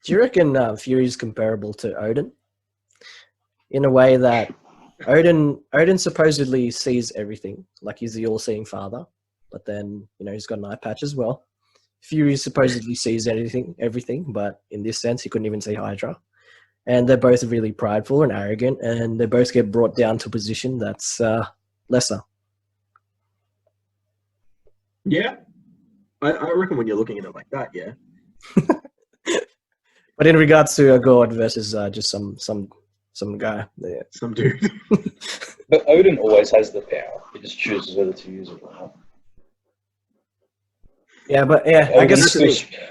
Do you reckon Fury's comparable to Odin? In a way that Odin supposedly sees everything, like he's the all-seeing father, but then, he's got an eye patch as well. Fury supposedly sees everything, but in this sense, he couldn't even see Hydra. And they're both really prideful and arrogant, and they both get brought down to a position that's lesser. Yeah, I reckon when you're looking at it like that, yeah. But in regards to a god versus just some guy, yeah. Some dude. But Odin always has the power. He just chooses whether to use it or not. Yeah, but yeah, I guess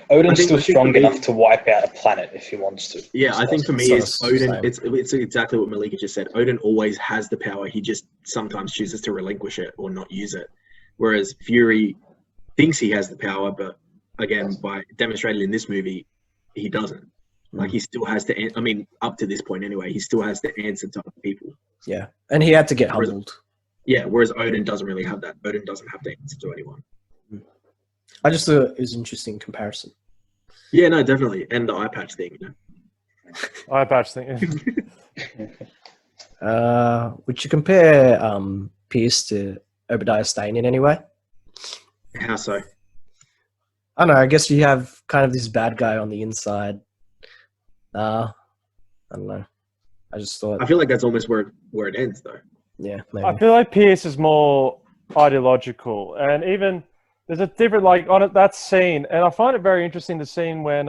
Odin's still strong enough to wipe out a planet if he wants to. Yeah, I think for me, So it's Odin. It's exactly what Malika just said. Odin always has the power. He just sometimes chooses to relinquish it or not use it. Whereas Fury thinks he has the power, but again, by demonstrated in this movie, he doesn't. Like he still has to. I mean, up to this point anyway, he still has to answer to other people. Yeah, and he had to get humbled. Yeah, whereas Odin doesn't really have that. Odin doesn't have to answer to anyone. I just thought it was an interesting comparison. Yeah, no, definitely. And the eye patch thing, you know. Eye patch thing. Would you compare Pierce to Obadiah Stane in any way? How so? I don't know. I guess you have kind of this bad guy on the inside. I don't know. I just thought. I feel like that's almost where it ends, though. Yeah, maybe. I feel like Pierce is more ideological, and even there's a different on it that scene, and I find it very interesting the scene when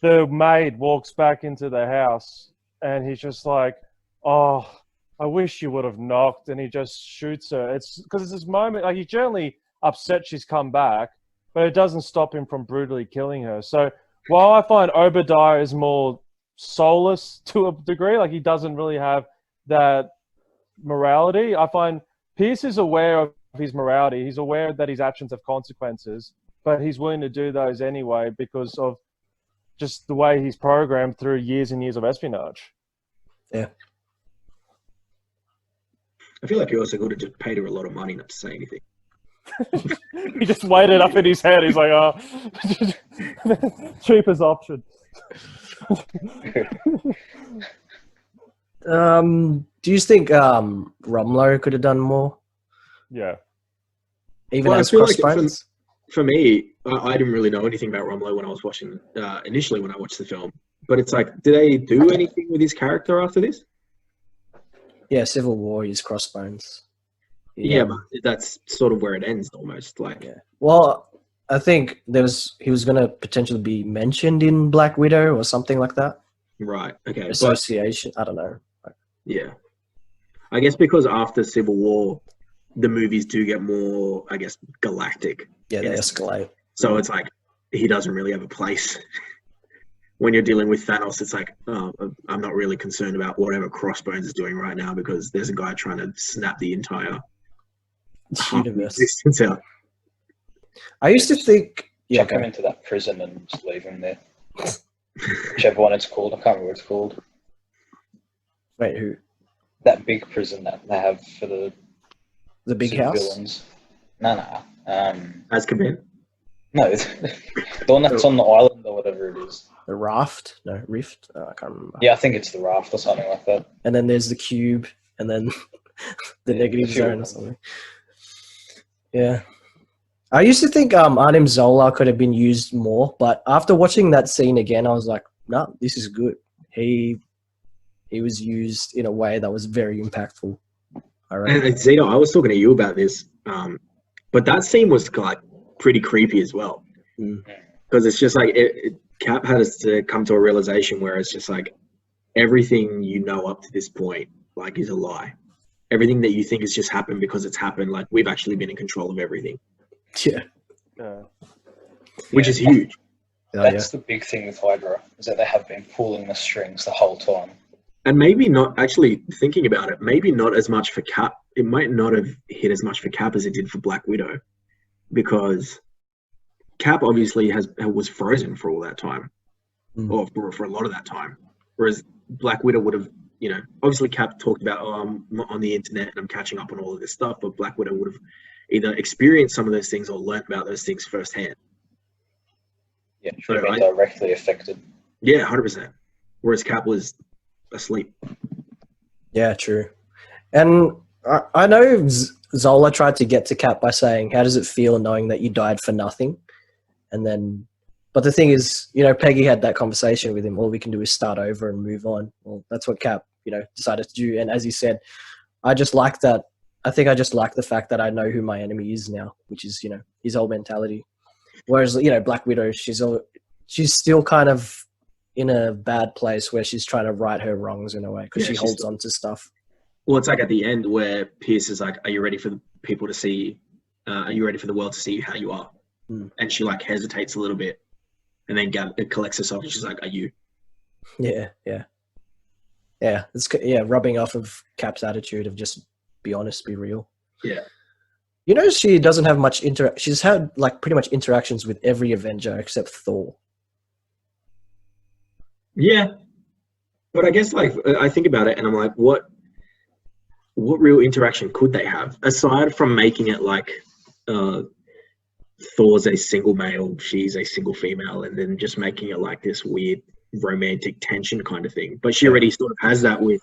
the maid walks back into the house, and he's just like, "Oh, I wish you would have knocked," and he just shoots her. It's because it's this moment, like he's generally upset she's come back, but it doesn't stop him from brutally killing her. So while I find Obadiah is more soulless to a degree, like he doesn't really have that morality, I find Pierce is aware of his morality. He's aware that his actions have consequences, but he's willing to do those anyway because of just the way he's programmed through years and years of espionage. Yeah. I feel like you also could have just paid her a lot of money not to say anything. He just weighed it up in his head. He's like, oh, cheapest option. Do you think Romlo could have done more? Yeah. Even Well, I as feel like crossbones? For me, I didn't really know anything about Romlo when I was watching, initially when I watched the film. But it's like, did they do anything with his character after this? Yeah, Civil War is crossbones. Yeah, but that's sort of where it ends almost. Like, Yeah. Well, I think he was going to potentially be mentioned in Black Widow or something like that. right, okay. But, Association. I don't know. yeah. I guess because after Civil War, the movies do get more, I guess, galactic. Yeah, they Yes. escalate. So it's like, he doesn't really have a place. When you're dealing with Thanos, it's like, oh, I'm not really concerned about whatever Crossbones is doing right now because there's a guy trying to snap the entire Universe. existence out. I used to think. Yeah, Chuck him into that prison and just leave him there. Whichever one it's called. I can't remember what it's called. Wait, who? That big prison that they have for the The big house? villains. No. Azkaban? No, the one that's on the island or whatever it is. The raft? No, rift? I can't remember. Yeah, I think it's the raft or something like that. And then there's the cube, and then the negative zone or something. Yeah. I used to think Arnim Zola could have been used more, but after watching that scene again, I was like, no, this is good. He was used in a way that was very impactful. And Zito, I was talking to you about this, but that scene was like pretty creepy as well. Because it's just like, Cap had us to come to a realization where it's just like, everything you know up to this point, like, is a lie. Everything that you think has just happened because it's happened, like, we've actually been in control of everything. Yeah. Which is huge. That's the big thing with Hydra, is that they have been pulling the strings the whole time. And maybe not, actually thinking about it, maybe not as much for Cap. It might not have hit as much for Cap as it did for Black Widow. Because Cap obviously was frozen for all that time. Or for a lot of that time. Whereas Black Widow would have, obviously Cap talked about, I'm on the internet and I'm catching up on all of this stuff, but Black Widow would have either experienced some of those things or learnt about those things firsthand. Yeah, should have been directly affected. Yeah, 100%. Whereas Cap was asleep. Yeah, true. And I know Zola tried to get to Cap by saying, how does it feel knowing that you died for nothing? And then, but the thing is, Peggy had that conversation with him. All we can do is start over and move on. Well, that's what Cap, decided to do. And as he said, I just like that. I think I just like the fact that I know who my enemy is now, which is, his whole mentality. Whereas, you know, Black Widow, she's still kind of in a bad place where she's trying to right her wrongs in a way because she holds on to stuff. Well, it's like at the end where Pierce is like, "Are you ready for the people to see? Are you ready for the world to see how you are?" And she like hesitates a little bit, and then collects herself, and she's like, "Are you?" Yeah. It's rubbing off of Cap's attitude of just be honest, be real. Yeah. You know, she doesn't have much she's had like pretty much interactions with every Avenger except Thor. Yeah, but I guess like I think about it, and I'm like, what real interaction could they have aside from making it like Thor's a single male, she's a single female, and then just making it like this weird romantic tension kind of thing? But she already sort of has that with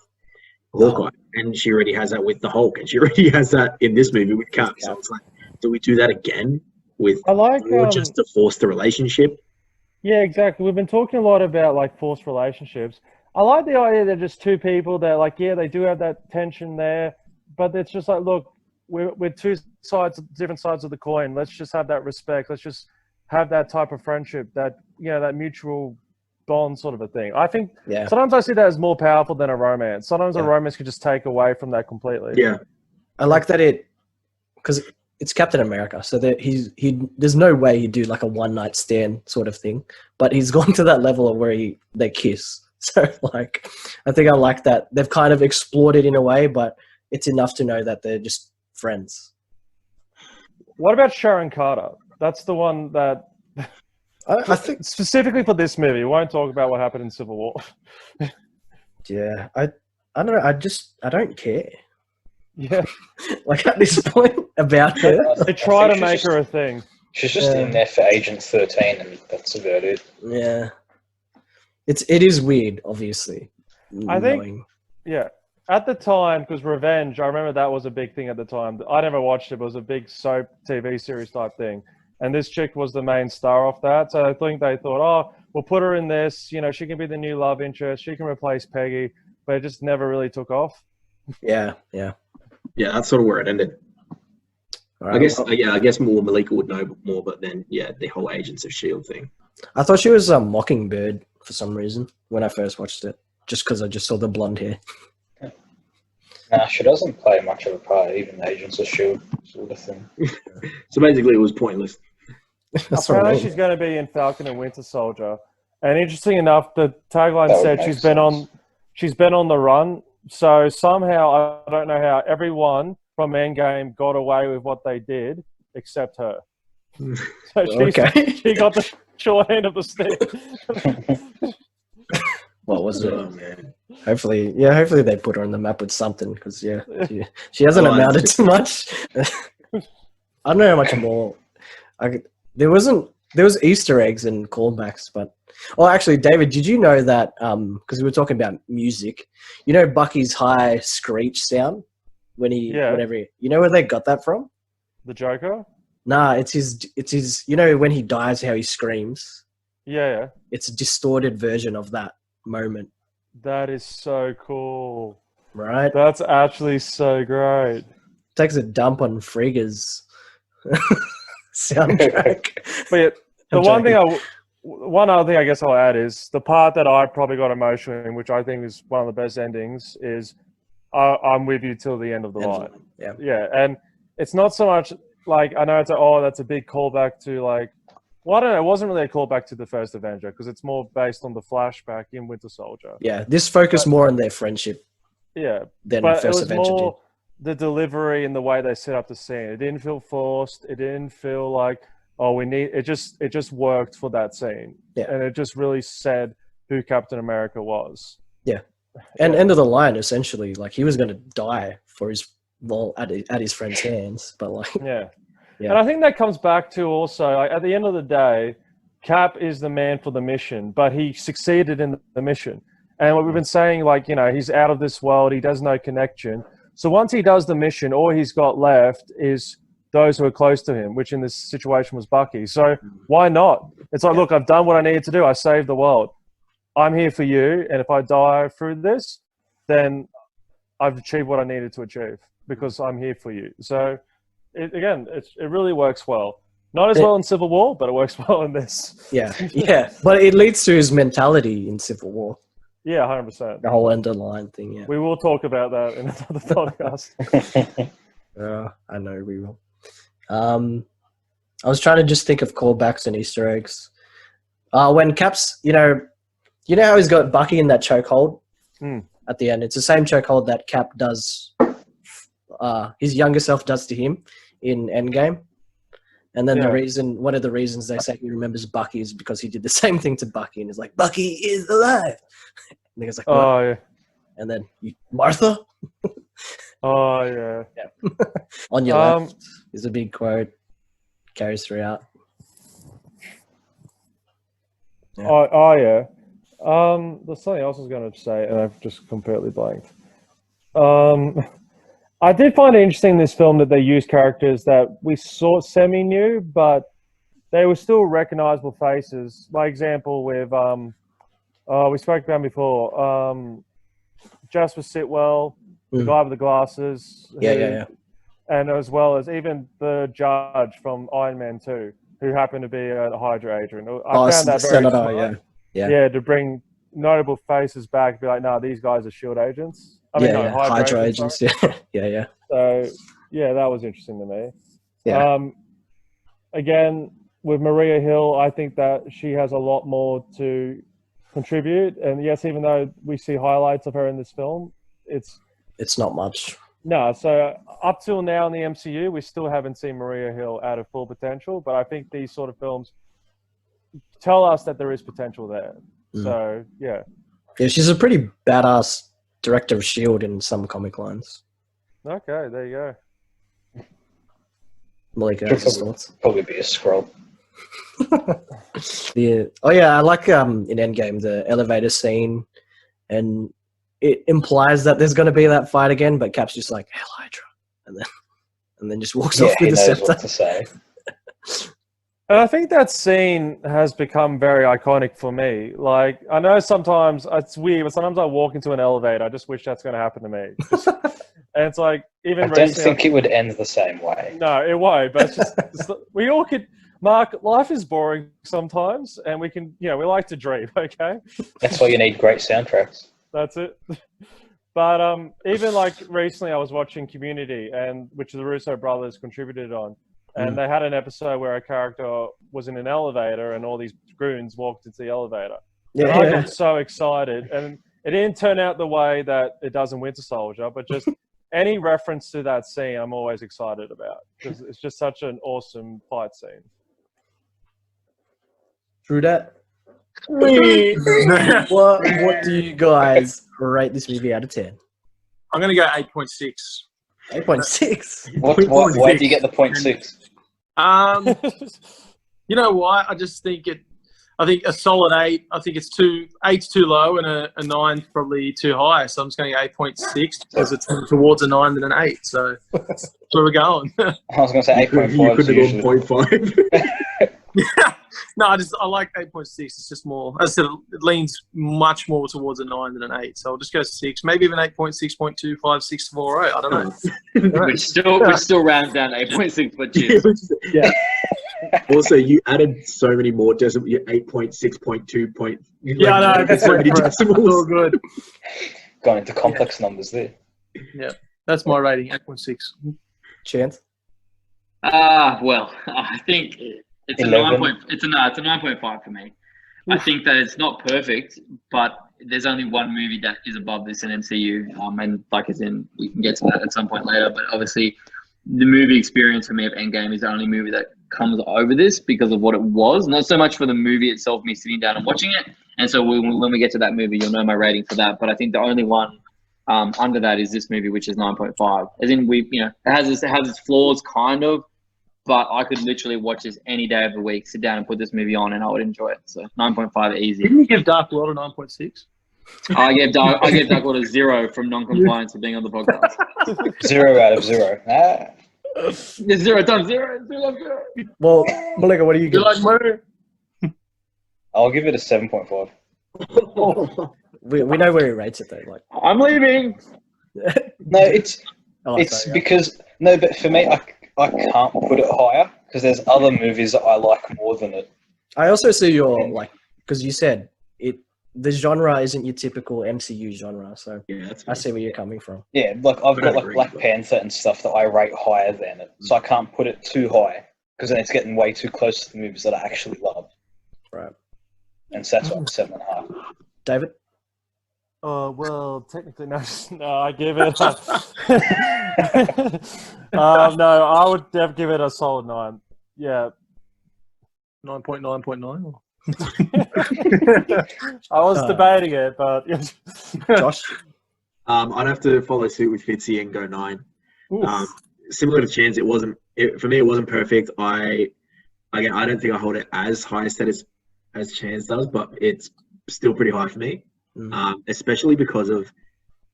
Hawkeye, and she already has that with the Hulk, and she already has that in this movie with Cap. So it's like, do we do that again with Thor just to force the relationship? Yeah, exactly. We've been talking a lot about like forced relationships. I like the idea that just two people that like, yeah, they do have that tension there, but it's just like, look, we're two sides, different sides of the coin. Let's just have that respect. Let's just have that type of friendship, that, you know, that mutual bond sort of a thing. I think sometimes I see that as more powerful than a romance. Sometimes a romance could just take away from that completely. Yeah. I like that because it's Captain America, so that there's no way he'd do like a one night stand sort of thing, but he's gone to that level of where they kiss. So like, I think I like that they've kind of explored it in a way, but it's enough to know that they're just friends. What about Sharon Carter? That's the one that I think specifically for this movie. We won't talk about what happened in Civil War. Yeah, I don't know. I don't care. Yeah, like at this point about her, they try to make her a thing. She's just in there for Agent 13, and that's about it. Yeah, it is weird, obviously. I think, at the time, because Revenge, I remember that was a big thing at the time. I never watched it, but it was a big soap TV series type thing. And this chick was the main star of that. So I think they thought, oh, we'll put her in this. You know, she can be the new love interest. She can replace Peggy. But it just never really took off. Yeah. Yeah, that's sort of where it ended. Right, I guess more Malika would know more, but then, the whole Agents of S.H.I.E.L.D. thing. I thought she was a Mockingbird for some reason when I first watched it, just because I just saw the blonde hair. Nah, she doesn't play much of a part, even Agents of S.H.I.E.L.D. sort of thing. So basically it was pointless. Apparently she's going to be in Falcon and Winter Soldier. And interesting enough, the tagline said she's been on the run. So somehow, I don't know how, everyone from Endgame got away with what they did except her. So she got the short end of the stick. What was it? Oh, man. Hopefully they put her on the map with something, because she hasn't amounted to much. I don't know how much more. There was Easter eggs and callbacks, but actually, David, did you know that? Because we were talking about music, you know Bucky's high screech sound when you know where they got that from? The Joker? Nah, it's his. You know when he dies, how he screams. Yeah. It's a distorted version of that moment. That is so cool. Right? That's actually so great. Takes a dump on Frigga's soundtrack. But one other thing I guess I'll add is the part that I probably got emotional in, which I think is one of the best endings, is I'm with you till the end of the line. Yeah, and it's not so much like, I know that's a big callback to like, well, I don't know, it wasn't really a callback to the first Avenger because it's more based on the flashback in Winter Soldier. Yeah, this focused more on their friendship. Yeah, than but first it was Avenger more the delivery and the way they set up the scene. It didn't feel forced. It didn't feel like, it just worked for that scene. Yeah. And it just really said who Captain America was. Yeah. And end of the line, essentially, like he was going to die for at his friend's hands, but like. Yeah. And I think that comes back to also, like, at the end of the day, Cap is the man for the mission, but he succeeded in the mission. And what we've been saying, like, he's out of this world. He does no connection. So once he does the mission, all he's got left is those who are close to him, which in this situation was Bucky. So why not? It's like, look, I've done what I needed to do. I saved the world. I'm here for you. And if I die through this, then I've achieved what I needed to achieve because I'm here for you. So it really works well. Not as well in Civil War, but it works well in this. Yeah, yeah. But it leads to his mentality in Civil War. Yeah, 100%. The whole underlying thing, yeah. We will talk about that in another podcast. I know we will. I was trying to just think of callbacks and Easter eggs. When Cap's, you know how he's got Bucky in that chokehold at the end? It's the same chokehold that Cap does, his younger self does to him in Endgame. And then one of the reasons they say he remembers Bucky is because he did the same thing to Bucky and is like, Bucky is alive. And he goes like, what? Oh, yeah. And then, Martha? Oh, yeah. On your left is a big quote. Carries throughout. Yeah. Yeah. There's something else I was going to say, and I've just completely blanked. I did find it interesting in this film that they used characters that we sort semi-knew, but they were still recognizable faces. My example with, we spoke about him before, Jasper Sitwell, the guy with the glasses. Yeah. And as well as even the judge from Iron Man 2, who happened to be a Hydra agent. I found that very smart. Yeah, to bring notable faces back and be like, no, these guys are S.H.I.E.L.D. agents. Hydra agents, yeah. So, yeah, that was interesting to me. Yeah. Again, with Maria Hill, I think that she has a lot more to contribute. And yes, even though we see highlights of her in this film, it's not much. No, so up till now in the MCU, we still haven't seen Maria Hill out of full potential, but I think these sort of films tell us that there is potential there. So, yeah. Yeah, she's a pretty badass director of S.H.I.E.L.D. in some comic lines. Okay, there you go. Malika, thoughts? Probably be a scroll. I like in Endgame the elevator scene, and it implies that there's going to be that fight again, but Cap's just like, "Hell, Hydra," and then just walks off with the scepter. What to say. And I think that scene has become very iconic for me. Like, I know sometimes it's weird, but sometimes I walk into an elevator. I just wish that's going to happen to me. And it's like, even I don't think it would end the same way. No, it won't. But it's we all could. Mark, life is boring sometimes, and we can, we like to dream. Okay, that's why you need great soundtracks. That's it. But even like recently, I was watching Community, which the Russo brothers contributed on. And they had an episode where a character was in an elevator and all these goons walked into the elevator. Yeah. And I got so excited. And it didn't turn out the way that it does in Winter Soldier, but just any reference to that scene, I'm always excited about. Because it's just such an awesome fight scene. True that. What do you guys rate this movie out of 10? I'm going to go 8.6. 8.6. Why do you get the 0.6? You know what? I just think I think a solid 8. I think it's 8's too low, and a 9's probably too high. So I'm just going to go 8.6 because it's towards a 9 than an 8. So that's where we're going. I was going to say 8.5. You could have gone 0.5. Yeah. No, I like 8.6. It's just more. As I said, it leans much more towards a 9 than an 8. So I'll just go 6. Maybe even 8.6.25, 6 4. I don't know. Which still rounds down 8.6, but cheers. Yeah. Also, you added so many more decimals. 8.6.2 point. Yeah, I know. That's so many decimals. All good. Gone into complex numbers there. Yeah, that's my rating. 8.6. Chance. Well, I think it's 11. It's a 9.5 for me. I think that it's not perfect, but there's only one movie that is above this in MCU, and like as in we can get to that at some point later. But obviously, the movie experience for me of Endgame is the only movie that comes over this because of what it was. Not so much for the movie itself, me sitting down and watching it. And so when we get to that movie, you'll know my rating for that. But I think the only one under that is this movie, which is 9.5. As in, it has its flaws, kind of. But I could literally watch this any day of the week, sit down and put this movie on, and I would enjoy it. So 9.5 easy. Didn't you give Dark World a 9.6? I gave Dark World a 0 from non-compliance for being on the podcast. 0 out of 0. It's 0 times 0. 0 times 0. Well, Malika, what do you give? You like murder? I'll give it a 7.5. We know where he rates it though. Like, I'm leaving. No, it's sorry, because but for me, I can't put it higher because there's other movies that I like more than it. I also see your like because you said it. The genre isn't your typical MCU genre, so Yeah, that's I see where you're coming from. Yeah, like I've got like agree, Black but- Panther and stuff that I rate higher than it, so I can't put it too high because then it's getting way too close to the movies that I actually love. Right. And so that's why I'm 7.5. David? Well, technically, no. I give it. No, I would give it a solid 9. Yeah. 9.9.9. I was debating it, but Josh? I'd have to follow suit with Fitzy and go 9. Similar to Chance, for me. It wasn't perfect. I don't think I hold it as high a status as Chance does, but it's still pretty high for me. Especially because of,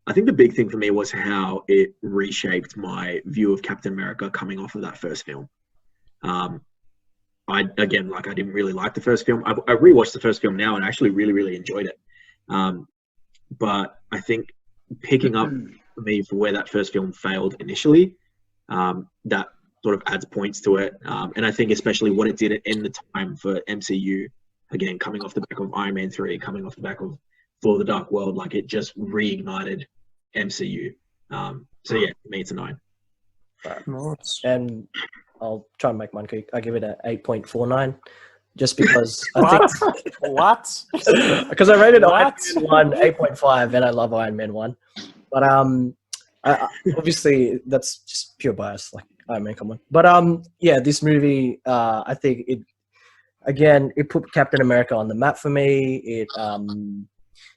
I think the big thing for me was how it reshaped my view of Captain America coming off of that first film. I didn't really like the first film. I rewatched the first film now and I actually really, really enjoyed it. But I think picking up for me for where that first film failed initially, that sort of adds points to it. And I think especially what it did in the time for MCU, again, coming off the back of Iron Man 3, coming off the back of Thor: The Dark World, like it just reignited MCU. So yeah, for me it's a 9. Nice. And I'll try and make mine quick. I give it an 8.49 just because I think what? because I rated What? Iron Man 1 8.5 and I love Iron Man 1. But obviously that's just pure bias, like Iron Man, come on. But yeah, this movie I think it put Captain America on the map for me.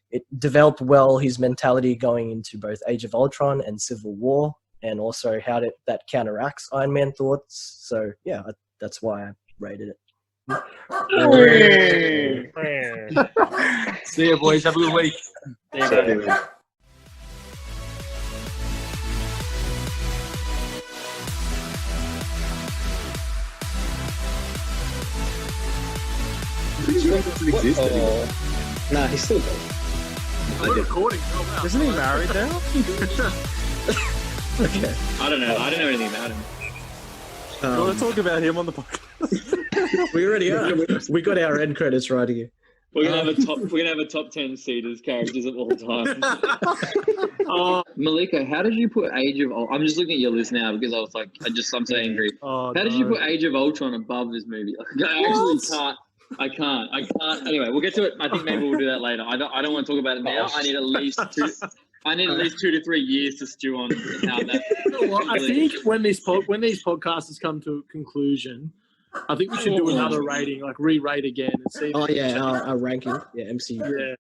It developed well his mentality going into both Age of Ultron and Civil War, and also how that counteracts Iron Man thoughts. So yeah, that's why I rated it. See ya, boys. Have a good week. Doesn't exist anymore. Nah, he's still good. We're recording. Oh, wow. Isn't he married now? Okay. I don't know. I don't know anything about him. You want to talk about him on the podcast? We already are. We got our end credits right here. We're gonna have a top 10 seeders characters of all time. Malika, how did you put Age of Ultron? I'm just looking at your list now because I'm so angry. Oh, How did you put Age of Ultron above this movie? Like, I actually can't. I can't. Anyway, we'll get to it. I think maybe we'll do that later. I don't want to talk about it now. I need at least 2 to 3 years to stew on how that. You know what? I think when these podcasts come to a conclusion, I think we should do another rating, like re-rate again and see. Oh yeah, our ranking. Yeah, MCU. Yeah.